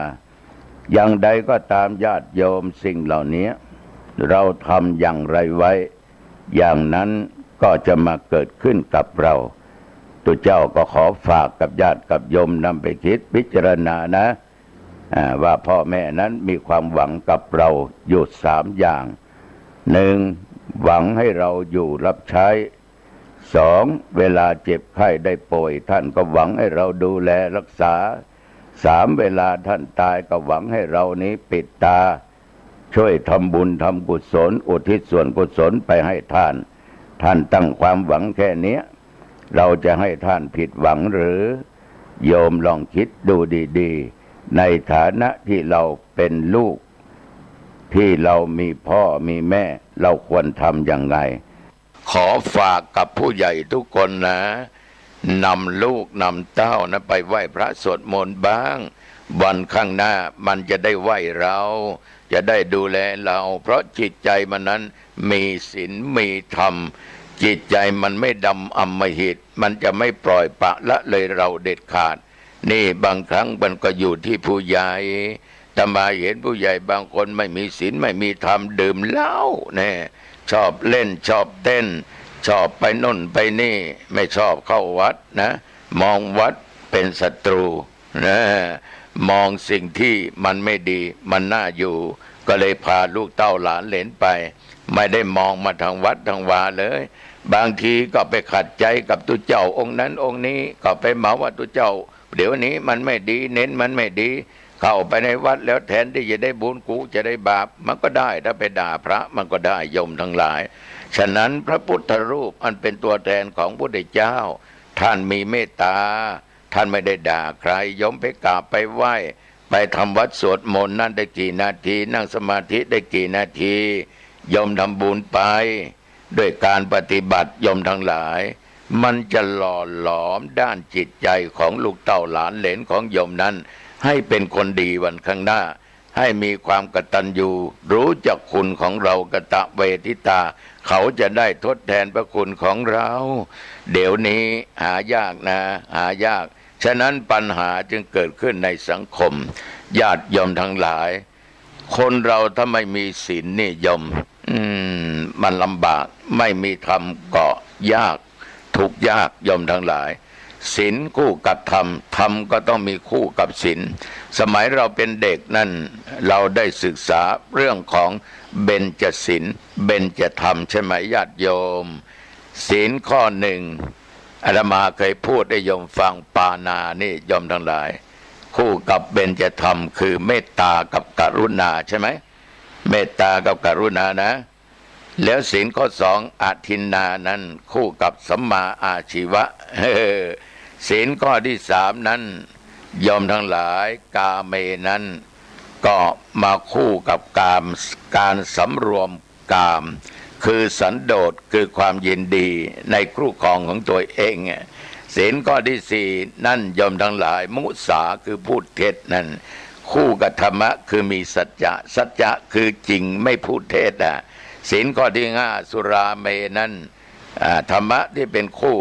อย่างใดก็ตามญาติโยมสิ่งเหล่านี้เราทำอย่างไรไว้อย่างนั้นก็จะมาเกิดขึ้นกับเราตัวเจ้าก็ขอฝากกับญาติกับโยมนำไปคิดพิจารณานะว่าพ่อแม่นั้นมีความหวังกับเราอยู่3 อย่าง1หวังให้เราอยู่รับใช้2เวลาเจ็บไข้ได้ป่วยท่านก็หวังให้เราดูแลรักษา3เวลาท่านตายก็หวังให้เรานี้ปิดตาช่วยทำบุญทำกุศลอุทิศส่วนกุศลไปให้ท่านตั้งความหวังแค่นี้เราจะให้ท่านผิดหวังหรือโยมลองคิดดูดีๆในฐานะที่เราเป็นลูกที่เรามีพ่อมีแม่เราควรทำอย่างไรขอฝากกับผู้ใหญ่ทุกคนนะนำลูกนำเต้านะไปไหว้พระสวดมนต์บ้างวันข้างหน้ามันจะได้ไหว้เราจะได้ดูแลเราเพราะจิตใจมันนั้นมีศีลมีธรรมจิตใจมันไม่ดำอำมหิตมันจะไม่ปล่อยปะละเลยเราเด็ดขาดนี่บางครั้งมันก็อยู่ที่ผู้ใหญ่แต่มาเห็นผู้ใหญ่บางคนไม่มีศีลไม่มีธรรมดื่มเหล้าเนี่ยชอบเล่นชอบเต้นชอบไปน่นไปนี่ไม่ชอบเข้าวัดนะมองวัดเป็นศัตรูนะมองสิ่งที่มันไม่ดีมันน่าอยู่ก็เลยพาลูกเต้าหลานเหลนไปไม่ได้มองมาทางวัดทางวาเลยบางทีก็ไปขัดใจกับตุเจ้าองค์นั้นองค์นี้ก็ไปเหมาว่าตุเจ้าเดี๋ยวนี้มันไม่ดีเน้นมันไม่ดีเข้าไปในวัดแล้วแทนที่จะได้บุญกูจะได้บาปมันก็ได้ถ้าไปด่าพระมันก็ได้โยมทั้งหลายฉะนั้นพระพุทธรูปอันเป็นตัวแทนของพระพุทธเจ้าท่านมีเมตตาท่านไม่ได้ด่าใครโยมไปกราบไปไหว้ไปทำวัดสวดมนต์นั่นได้กี่นาทีนั่งสมาธิได้กี่นาทีโยมทำบุญไปด้วยการปฏิบัติโยมทั้งหลายมันจะหล่อหลอมด้านจิตใจของลูกเต้าหลานเหลนของโยมนั้นให้เป็นคนดีวันข้างหน้าให้มีความกตัญญูรู้จักคุณของเรากตเวทิตาเขาจะได้ทดแทนพระคุณของเราเดี๋ยวนี้หายากนะหายากฉะนั้นปัญหาจึงเกิดขึ้นในสังคมญาติโยมทั้งหลายคนเราถ้าไม่มีศีลนี่โยมมันลำบากไม่มีธรรมก็ยากทุกข์ยากโยมทั้งหลาย ศีลคู่กับธรรมธรรมก็ต้องมีคู่กับศีลสมัยเราเป็นเด็กนั่นเราได้ศึกษาเรื่องของเบญจศีลเบญจธรรมใช่ไหมญาติโยมศีลข้อหนึ่งอาตมาเคยพูดให้โยมฟังปานานี่โยมทั้งหลายคู่กับเบญจธรรมคือเมตตากับกรุณาใช่ไหมเมตตากับกรุณานะแล้วศีลข้อสองอทินนานั้นคู่กับสัมมาอาชีวะศีลข้อที่สามนั้นยอมทั้งหลายกาเมนั้นก็มาคู่กับการสำรวมกามคือสันโดษคือความยินดีในคู่ครองของตัวเองศีลข้อที่สี่นั่นยอมทั้งหลายมุสาคือพูดเท็จนั่นคู่กับธรรมะคือมีสัจจะสัจจะคือจริงไม่พูดเท็จศีลข้อที่ห้าสุราเมนั้นธรรมะที่เป็นคู่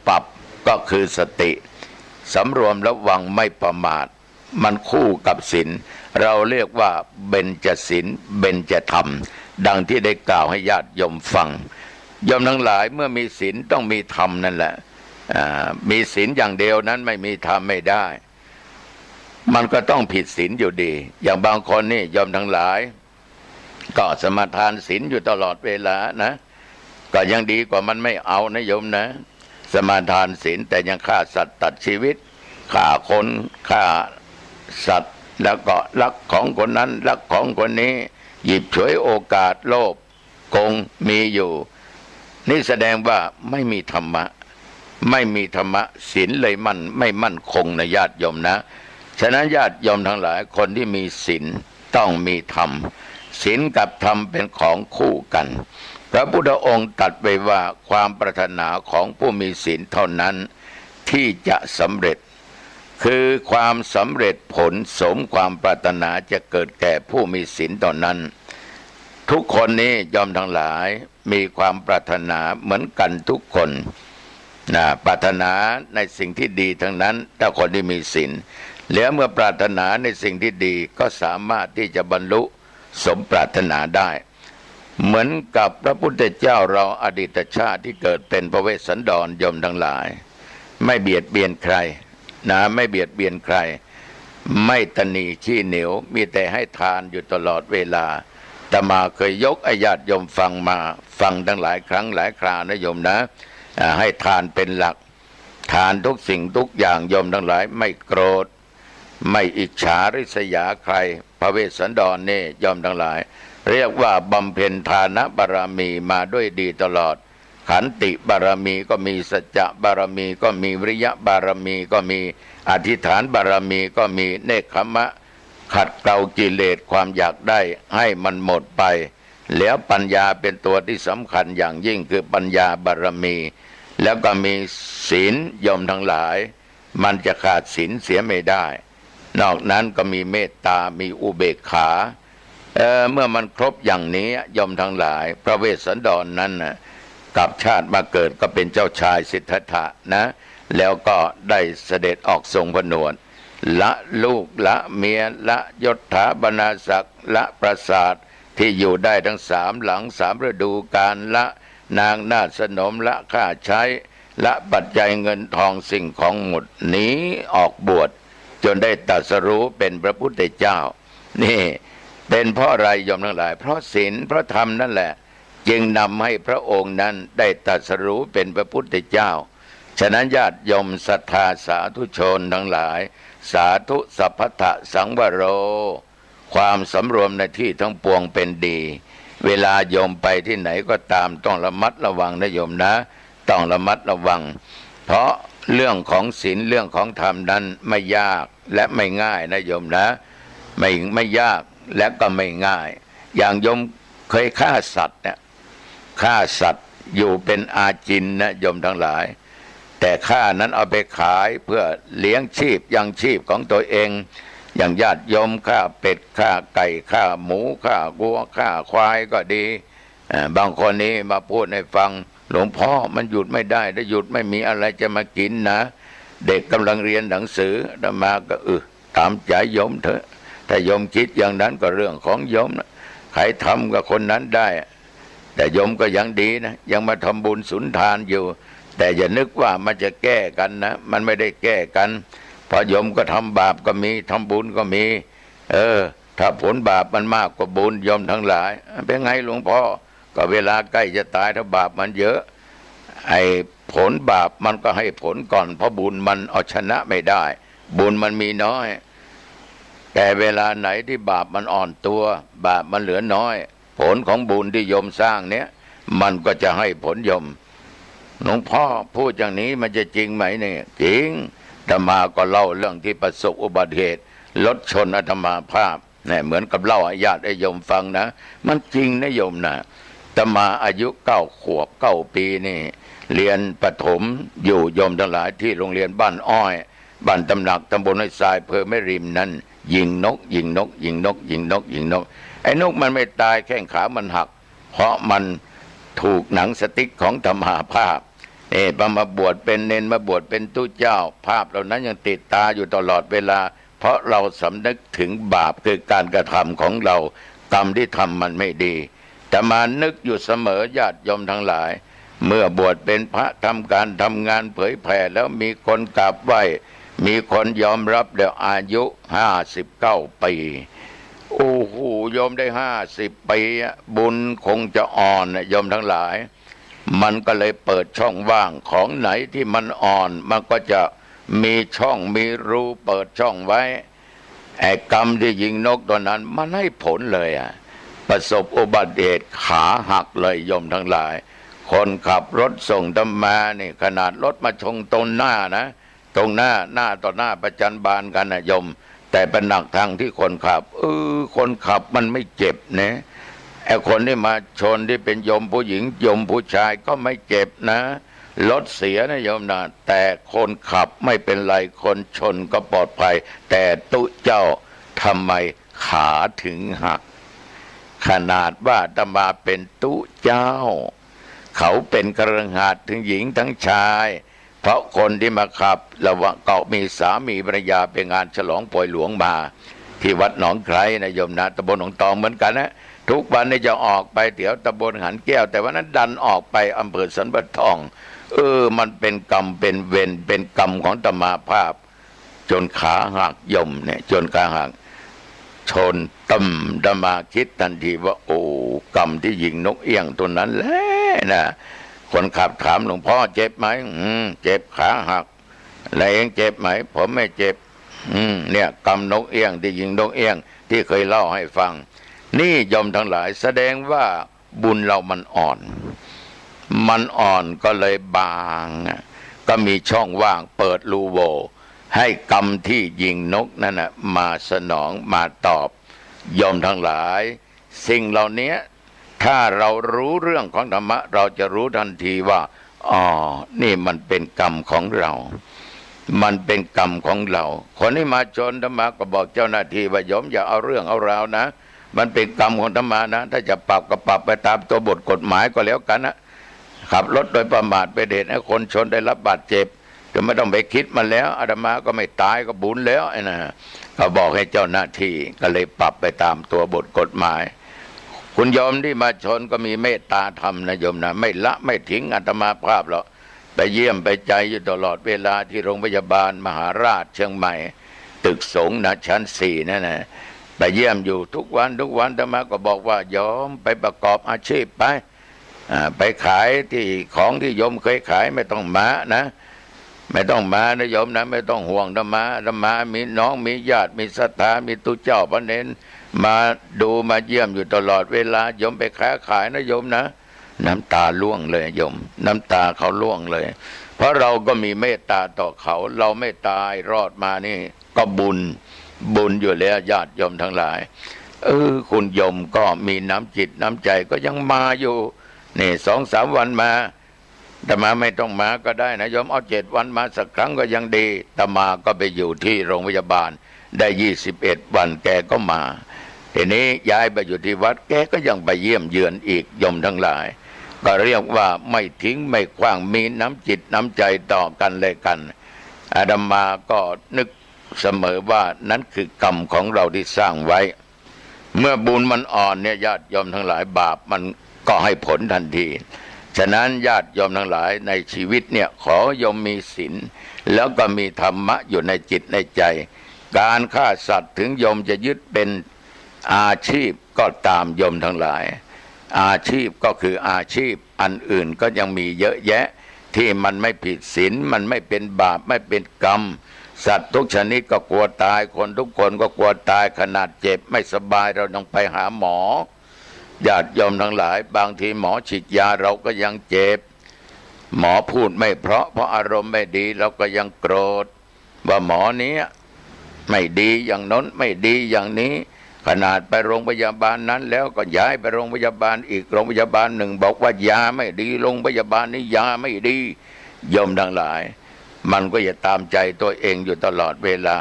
ปรับก็คือสติสำรวมระวังไม่ประมาทมันคู่กับศีลเราเรียกว่าเบญจศีลเบญจธรรมดังที่ได้กล่าวให้ญาติโยมฟังโยมทั้งหลายเมื่อมีศีลต้องมีธรรมนั่นแหละมีศีลอย่างเดียวนั้นไม่มีธรรมไม่ได้มันก็ต้องผิดศีลอยู่ดีอย่างบางคนนี่โยมทั้งหลายก็สมาทานศีลอยู่ตลอดเวลานะก็ยังดีกว่ามันไม่เอานะโยมนะสมาทานศีลแต่ยังฆ่าสัตว์ตัดชีวิตฆ่าคนฆ่าสัตว์แล้วก็รักของคนนั้นรักของคนนี้หยิบฉวยโอกาสโลภโกงมีอยู่นี่แสดงว่าไม่มีธรรมะไม่มีธรรมะศีลเลยไม่มั่นคงนะญาติโยมนะฉะนั้นญาติโยมทั้งหลายคนที่มีศีลต้องมีธรรมศีลกับธรรมเป็นของคู่กันพระพุทธองค์ตรัสไว้ว่าความปรารถนาของผู้มีศีลเท่านั้นที่จะสำเร็จคือความสำเร็จผลสมความปรารถนาจะเกิดแก่ผู้มีศีลเท่านั้นทุกคนนี้ยอมทั้งหลายมีความปรารถนาเหมือนกันทุกคนปรารถนาในสิ่งที่ดีทั้งนั้นถ้าคนที่มีศีลแล้วเมื่อปรารถนาในสิ่งที่ดีก็สามารถที่จะบรรลุสมปรารถนาได้เหมือนกับพระพุทธเจ้าเราอดีตชาติที่เกิดเป็นพระเวสสันดรยมทั้งหลายไม่เบียดเบียนใครไม่เบียดเบียนใครไม่ตนีขี้เหนียวมีแต่ให้ทานอยู่ตลอดเวลาแต่มาเคยยกอาญาติโยมฟังตั้งหลายครั้งหลายครานะโยมนะให้ทานเป็นหลักทานทุกสิ่งทุกอย่างโยมทั้งหลายไม่โกรธไม่อิจฉาริษยาใครพระเวสสันดรนี่โยมทั้งหลายเรียกว่าบำเพ็ญทานบารมีมาด้วยดีตลอดขันติบารมีก็มีสัจจะบารมีก็มีวิริยะบารมีก็มีอธิษฐานบารมีก็มีเนกขมะขัดเกลากิเลสความอยากได้ให้มันหมดไปแล้วปัญญาเป็นตัวที่สำคัญอย่างยิ่งคือปัญญาบารมีแล้วก็มีศีลโยมทั้งหลายมันจะขาดศีลเสียไม่ได้นอกนั้นก็มีเมตตามีอุเบกขาเมื่อมันครบอย่างนี้โยมทั้งหลายพระเวสสันดรนั้นกับชาติมาเกิดก็เป็นเจ้าชายสิทธัตถะนะแล้วก็ได้เสด็จออกทรงผนวดละลูกละเมียละยศถาบรรณาศักดิ์ละปราสาทที่อยู่ได้ทั้งสามหลังสามฤดูกาลละนางนาฏสนมละค่าใช้ละปัจจัยเงินทองสิ่งของหมดหนีออกบวชจนได้ตรัสรู้เป็นพระพุทธเจ้านี่เป็นเพราะอะไรโยมทั้งหลายเพราะศีลเพราะธรรมนั่นแหละจึงนำให้พระองค์นั้นได้ตรัสรู้เป็นพระพุทธเจ้าฉะนั้นญาติโยมศรัทธาสาธุชนทั้งหลายสาธุสัพพทะสังวโรความสำรวมในที่ทั้งปวงเป็นดีเวลาโยมไปที่ไหนก็ตามต้องระมัดระวังนะโยมนะต้องระมัดระวังเพราะเรื่องของศีลเรื่องของธรรมนั้นไม่ยากและไม่ง่ายนะโยมนะไม่ยากและก็ไม่ง่ายอย่างโยมเคยฆ่าสัตว์เนี่ยฆ่าสัตว์อยู่เป็นอาจินนะโยมทั้งหลายแต่ฆ่านั้นเอาไปขายเพื่อเลี้ยงชีพยังชีพของตัวเองอย่างญาติโยมฆ่าเป็ดฆ่าไก่ฆ่าหมูฆ่าวัวฆ่าควายก็ดีบางคนนี้มาพูดให้ฟังหลวงพ่อมันหยุดไม่ได้ถ้าหยุดไม่มีอะไรจะมากินนะเด็กกำลังเรียนหนังสืออาตมาก็ตามใจโยมเถอะถ้าโยมคิดอย่างนั้นก็เรื่องของโยมนะใครทำกับคนนั้นได้แต่โยมก็ยังดีนะยังมาทำบุญสุนทานอยู่ แต่อย่านึกว่ามันจะแก้กันนะมันไม่ได้แก้กันเพราะโยมก็ทำบาปก็มีทำบุญก็มีถ้าผลบาปมันมากกว่าบุญโยมทั้งหลายเป็นไงหลวงพ่อก็เวลาใกล้จะตายถ้าบาปมันเยอะไอ้ผลบาปมันก็ให้ผลก่อนเพราะบุญมันเอาชนะไม่ได้บุญมันมีน้อยแต่เวลาไหนที่บาปมันอ่อนตัวบาปมันเหลือน้อยผลของบุญที่โยมสร้างเนี้ยมันก็จะให้ผลโยมหลวงพ่อพูดอย่างนี้มันจะจริงไหมเนี่ยจริงอาตมาก็เล่าเรื่องที่ประสบอุบัติเหตุรถชนอาตมาภาพเนี่ยเหมือนกับเล่าให้ญาติโยมฟังนะมันจริงนะโยมนะอาตมาอายุ9 ขวบ9 ปีนี่เรียนประถมอยู่โยมทั้งหลายที่โรงเรียนบ้านอ้อยบ้านตำหนักตำบลห้วยทรายอำเภอแม่ริมนั้นยิงนกยิงนกยิงนกยิงนกยิงนกไอ้นกมันไม่ตายแข้งขามันหักเพราะมันถูกหนังสติ๊กของธรรมาภาพมาบวชเป็นเนนมาบวชเป็นตู้เจ้าภาพเหล่านั้นยังติดตาอยู่ตลอดเวลาเพราะเราสำนึกถึงบาปคือการกระทำของเรากรรมที่ทำมันไม่ดีแต่มานึกอยู่เสมอญาติโยมทั้งหลายเมื่อบวชเป็นพระทำการทำงานเผยแผ่แล้วมีคนกราบไหว้มีคนยอมรับแล้วอายุ59 ปีโอ้โหโยมได้50 ปีบุญคงจะอ่อนโยมทั้งหลายมันก็เลยเปิดช่องว่างของไหนที่มันอ่อนมันก็จะมีช่องมีรูเปิดช่องไว้ไอ้กรรมที่ยิงนกตัวนั้นมันให้ผลเลยประสบอุบัติเหตุขาหักเลยโยมทั้งหลายคนขับรถส่งธรรมานี่ขนาดรถมาชนตรงหน้านะตรงหน้าต่อหน้าประจันบานกันนะโยมแต่เป็นหนักทางที่คนขับคนขับมันไม่เจ็บนะไอ้คนที่มาชนที่เป็นโยมผู้หญิงโยมผู้ชายก็ไม่เจ็บนะรถเสียนะโยมนะแต่คนขับไม่เป็นไรคนชนก็ปลอดภัยแต่ตุเจ้าทำไมขาถึงหักขนาดว่าอาตมาเป็นตุเจ้าเขาเป็นคฤหัสถ์ทั้งหญิงทั้งชายเพราะคนที่มาขับระหว่างเก่ามีสามีภรรยาไปงานฉลองป่วยหลวงมาที่วัดหนองไคร้นะโยมนะตำบลหนองตองเหมือนกันนะทุกวันนี้จะออกไปแถวตำบลหันแก้วแต่วันนั้นดันออกไปอำเภอสันปะทองมันเป็นกรรมเป็นเวรเป็นกรรมของอาตมาภาพจนขาหักโยมเนี่ยจนขาหักชนอาตมาคิดทันทีว่าโอ้กรรมที่ยิงนกเอี้ยงตัวนั้นแหละนะคนขับถามหลวงพ่อเจ็บไหมเจ็บขาหักแล้วเองเจ็บไหมผมไม่เจ็บเนี่ยกรรมนกเอี้ยงที่ยิงนกเอี้ยงที่เคยเล่าให้ฟังนี่โยมทั้งหลายแสดงว่าบุญเรามันอ่อนก็เลยบางก็มีช่องว่างเปิดรูโหว่ให้กรรมที่ยิงนกนั่นนะมาสนองมาตอบโยมทั้งหลายสิ่งเหล่านี้ถ้าเรารู้เรื่องของธรรมะเราจะรู้ทันทีว่านี่มันเป็นกรรมของเรามันเป็นกรรมของเราคนที่มาชนธรรมะก็บอกเจ้าหน้าที่ว่าโยมอย่าเอาเรื่องเอาราวนะมันเป็นกรรมของธรรมะนะถ้าจะปรับก็ปรับไปตามตัวบทกฎหมายก็แล้วกันนะขับรถโดยประมาทเป็นเหตุให้คนชนได้รับบาดเจ็บจะไม่ต้องไปคิดมันแล้วอาตมาก็ไม่ตายก็บุญแล้วนะก็บอกให้เจ้าหน้าที่ก็เลยปรับไปตามตัวบทกฎหมายคุณโยมที่มาชนก็มีเมตตาธรรมนะโยมนะไม่ละไม่ทิ้งอาตมาภาพหรอกไปเยี่ยมไปใจอยู่ตลอดเวลาที่โรงพยาบาลมหาราชเชียงใหม่ตึกสงฆ์นะชั้น4นั่นนะไปเยี่ยมอยู่ทุกวันอาตมาก็บอกว่าโยมไปประกอบอาชีพไปขายที่ของที่โยมเคยขายไม่ต้องมานะไม่ต้องมานะโยมนะไม่ต้องห่วงธรรมะมีน้องมีญาติมีศรัทธามีตุเจ้าพระเนรมาดูมาเยี่ยมอยู่ตลอดเวลาโยมไปค้าขายนะโยมนะน้ำตาล่วงเลยโยมน้ำตาเขาล่วงเลยเพราะเราก็มีเมตตาต่อเขาเราไม่ตายรอดมานี่ก็บุญอยู่แล้วญาติโยมทั้งหลายคุณโยมก็มีน้ำจิตน้ำใจก็ยังมาอยู่นี่2-3 วันมาแต่มาไม่ต้องมาก็ได้นะโยมเอา7 วันมาสักครั้งก็ยังดีแต่มาก็ไปอยู่ที่โรงพยาบาลได้21 วันแกก็มาทีนี้ย้ายไปอยู่ที่วัดแกก็ยังไปเยี่ยมเยือนอีกโยมทั้งหลายก็เรียกว่าไม่ทิ้งไม่ขว้างมีน้ำจิตน้ำใจต่อกันเลยกันอาตมาก็นึกเสมอว่านั้นคือกรรมของเราที่สร้างไว้เมื่อบุญมันอ่อนเนี่ยญาติโยมทั้งหลายบาปมันก็ให้ผลทันที ฉะนั้นญาติโยมทั้งหลายในชีวิตเนี่ยขอโยมมีศีลแล้วก็มีธรรมะอยู่ในจิตในใจการฆ่าสัตว์ถึงโยมจะยึดเป็นอาชีพก็ตามโยมทั้งหลายอาชีพก็คืออาชีพอันอื่นก็ยังมีเยอะแยะที่มันไม่ผิดศีลมันไม่เป็นบาปไม่เป็นกรรมสัตว์ทุกชนิดก็กลัวตายคนทุกคนก็กลัวตายขนาดเจ็บไม่สบายเราต้องไปหาหมอญาติโยมทั้งหลายบางทีหมอฉีดยาเราก็ยังเจ็บหมอพูดไม่เพราะอารมณ์ไม่ดีเราก็ยังโกรธว่าหมอนี้ไม่ดีอย่างน้นไม่ดีอย่างนี้ขนาดไปโรงพยาบาลนั้นแล้วก็ย้ายไปโรงพยาบาลอีกโรงพยาบาลหนึ่งบอกว่ายาไม่ดีโรงพยาบาลนี้ยาไม่ดีโยมทั้งหลายมันก็อย่าตามใจตัวเองอยู่ตลอดเวลา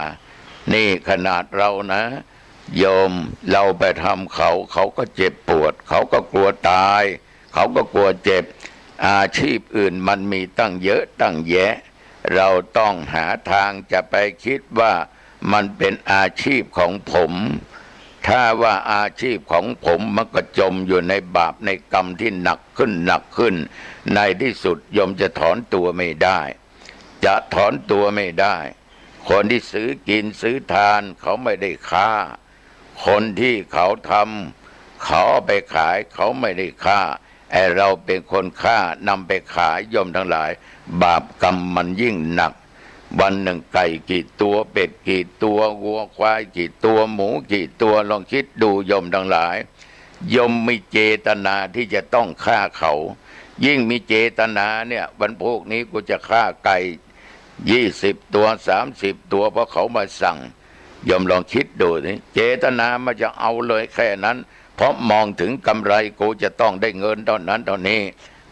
นี่ขนาดเรานะโยมเราไปทำเขาก็เจ็บปวดเขาก็กลัวตายเขาก็กลัวเจ็บอาชีพอื่นมันมีตั้งเยอะตั้งแยะเราต้องหาทางจะไปคิดว่ามันเป็นอาชีพของผมถ้าว่าอาชีพของผมมันก็จมอยู่ในบาปในกรรมที่หนักขึ้นในที่สุดโยมจะถอนตัวไม่ได้จะถอนตัวไม่ได้คนที่ซื้อกินซื้อทานเขาไม่ได้ฆ่าคนที่เขาทำเขาเอาไปขายเขาไม่ได้ฆ่าไอ้เราเป็นคนฆ่านำไปขายโยมทั้งหลายบาปกรรมมันยิ่งหนักวันหนึ่งไก่กี่ตัวเป็ดกี่ตัววัวควายกี่ตัวหมูกี่ตัวลองคิดดูโยมทั้งหลายโยมมีเจตนาที่จะต้องฆ่าเขายิ่งมีเจตนาเนี่ยวันพวกนี้กูจะฆ่าไก่20 ตัว30 ตัวเพราะเขามาสั่งโยมลองคิดดูสิเจตนามันจะเอาเลยแค่นั้นเพราะมองถึงกำไรกูจะต้องได้เงินเท่านั้นเท่านี้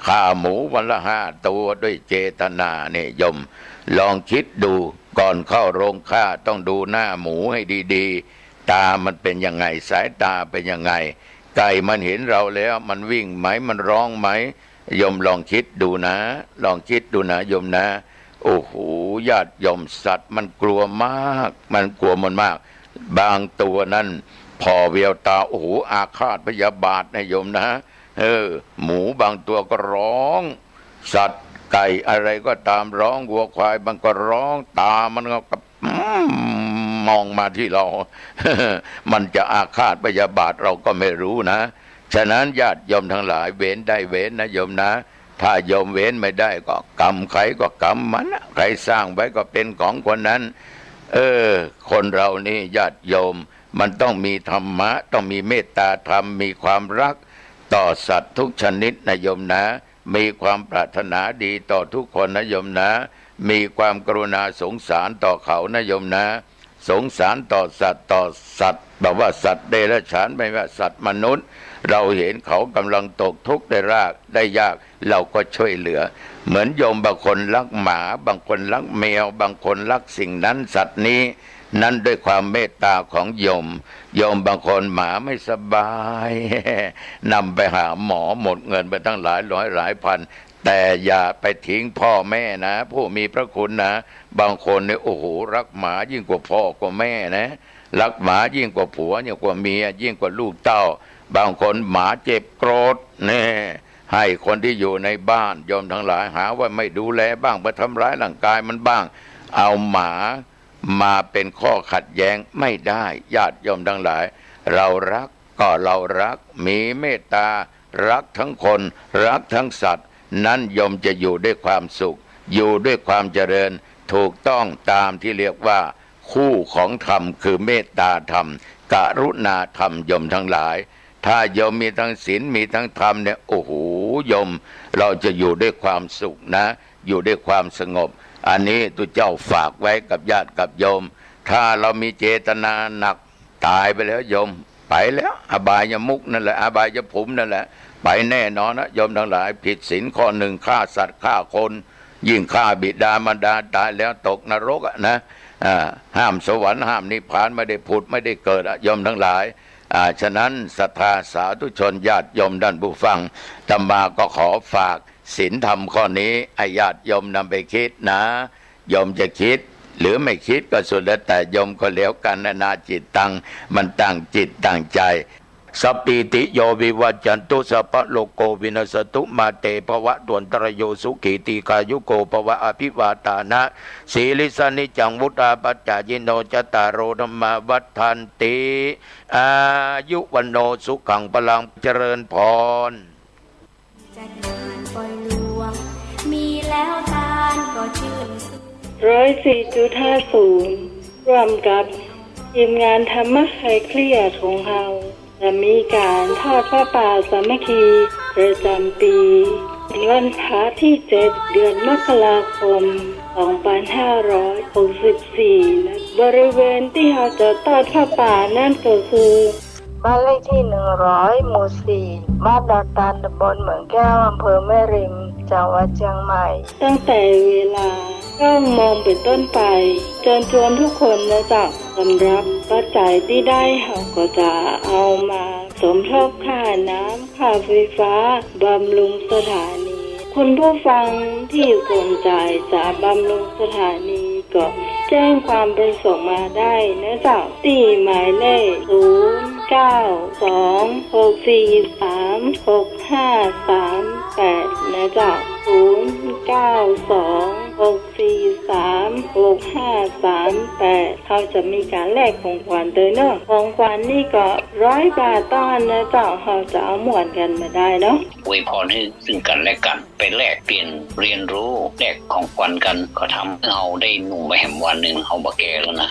ฆ่าหมูวันละ5 ตัวด้วยเจตนาเนี่ยโยมลองคิดดูก่อนเข้าโรงฆ่าต้องดูหน้าหมูให้ดีๆตามันเป็นยังไงสายตาเป็นยังไงไก่มันเห็นเราแล้วมันวิ่งไหมมันร้องไหมโยมลองคิดดูนะลองคิดดูนะโยมนะโอ้โหญาติโยมสัตว์มันกลัวมากมันกลัวมันมากบางตัวนั้นพอเวียวตาโอ้โหอาฆาตพยาบาทนะโยมนะหมูบางตัวก็ร้องสัตว์ไก่อะไรก็ตามร้องวัวควายมันก็ร้องตามันก็มองมาที่เรา มันจะอาฆาตพยาบาทเราก็ไม่รู้นะฉะนั้นญาติโยมทั้งหลายเว้นได้เว้นนะโยมนะถ้าโยมเว้นไม่ได้ก็กรรมใครก็กรรมมันใครสร้างไว้ก็เป็นของคนนั้นคนเรานี่ญาติโยมมันต้องมีธรรมะต้องมีเมตตาธรรมมีความรักต่อสัตว์ทุกชนิดนะโยมนะมีความปรารถนาดีต่อทุกคนนะโยมนะมีความกรุณาสงสารต่อเขานะโยมนะสงสารต่อสัตว์แบบว่าสัตว์เดรัจฉานไม่ว่าสัตว์มนุษย์เราเห็นเขากำลังตกทุกข์ได้ยากเราก็ช่วยเหลือเหมือนโยมบางคนรักหมาบางคนรักแมวบางคนรักสิ่งนั้นสัตว์นี้นั้นด้วยความเมตตาของโยมบางคนหมาไม่สบาย นำไปหาหมอหมดเงินไปตั้งหลายร้อยหลายพันแต่อย่าไปทิ้งพ่อแม่นะผู้มีพระคุณนะบางคนเนี่ยโอ้โหรักหมายิ่งกว่าพ่อกว่าแม่นะรักหมายิ่งกว่าผัวยิ่งกว่าเมียยิ่งกว่าลูกเต้าบางคนหมาเจ็บโกรธเนี่ยให้คนที่อยู่ในบ้านโยมทั้งหลายหาว่าไม่ดูแลบ้างไปทำร้ายร่างกายมันบ้างเอาหมามาเป็นข้อขัดแย้งไม่ได้ญาติโยมทั้งหลายเรารักก็เรารักมีเมตตารักทั้งคนรักทั้งสัตว์นั้นโยมจะอยู่ด้วยความสุขอยู่ด้วยความเจริญถูกต้องตามที่เรียกว่าคู่ของธรรมคือเมตตาธรรมกรุณาธรรมโยมทั้งหลายถ้าโยมมีทั้งศีลมีทั้งธรรมเนี่ยโอ้โหโยมเราจะอยู่ด้วยความสุขนะอยู่ด้วยความสงบอันนี้ตุเจ้าฝากไว้กับญาติกับโยมถ้าเรามีเจตนาหนักตายไปแล้วโยมไปแล้วอบายมุขนั่นแหละอบายภูมินั่นแหละไปแน่นอนนะโยมทั้งหลายผิดศีลข้อหนึ่งฆ่าสัตว์ฆ่าคนยิ่งฆ่าบิดามารดาตายแล้วตกนรกนะห้ามสวรรค์ห้ามนิพพานไม่ได้ผุดไม่ได้เกิดโยมทั้งหลายฉะนั้นศรัทธาสาธุชนญาติโยมท่านผู้ฟังธรรมาก็ขอฝากศีลธรรมข้อนี้ให้ญาติโยมนำไปคิดนะโยมจะคิดหรือไม่คิดก็สุดแล้วแต่โยมก็แล้วกันนาจิตตังมันตั้งจิตตั้งใจ สัพปิติโยวิวัจจันตุสัพพะโลกโกวินัสตุมาเตภวะตวนตรโยสุขีติกายุโกภวะอภิวาตานะสีลิสานิจังวุตาปัจจายโนจตารโรธรรมาวัฏทันติอายุวันโนสุขังพลังเจริญพรจัดงานปล่อยลวงมีแล้วทานก็ชื่นสุข104.50 ร่วมกับทีมงานธรรมะคลายเครียดของเราจะมีการทอดผ้าป่าสามัคคีประจำปีวันพระที่ 7 เดือนมกราคม 2564 นะบริเวณที่เราจะทอดผ้าป่านั่นก็คือบ้านเลขที่ 100 หมู่ 4 บ้านดอนตาลตำบลเหมืองแก้วอำเภอแม่ริม จังหวัดเชียงใหม่ ตั้งแต่เวลา9 โมงเป็นต้นไปเชิญชวนทุกคนนะจ๊ะสำหรับปัจจัยที่ได้เราก็จะเอามาสมทบค่าน้ำค่าไฟฟ้าบำรุงสถานี คุณผู้ฟังที่สนใจจะบำรุงสถานีก็แจ้งความประสงค์มาได้นะจ๊ะที่หมายเลข0926436538นะจ๊ะ0926436538เขาจะมีการแลกของขวัญเตยเนาะของขวัญนี่ก็100 บาทต้อนนะจ๊ะเขาจะเอาหมวนกันมาได้เนาะอวยพรให้ซึ่งกันและกันไปแลกเปลี่ยนเรียนรู้แลกของขวัญกันก็ทำให้เราได้หนุ่มไปแหมวันหนึ่งเราบ่แก่แล้วนะ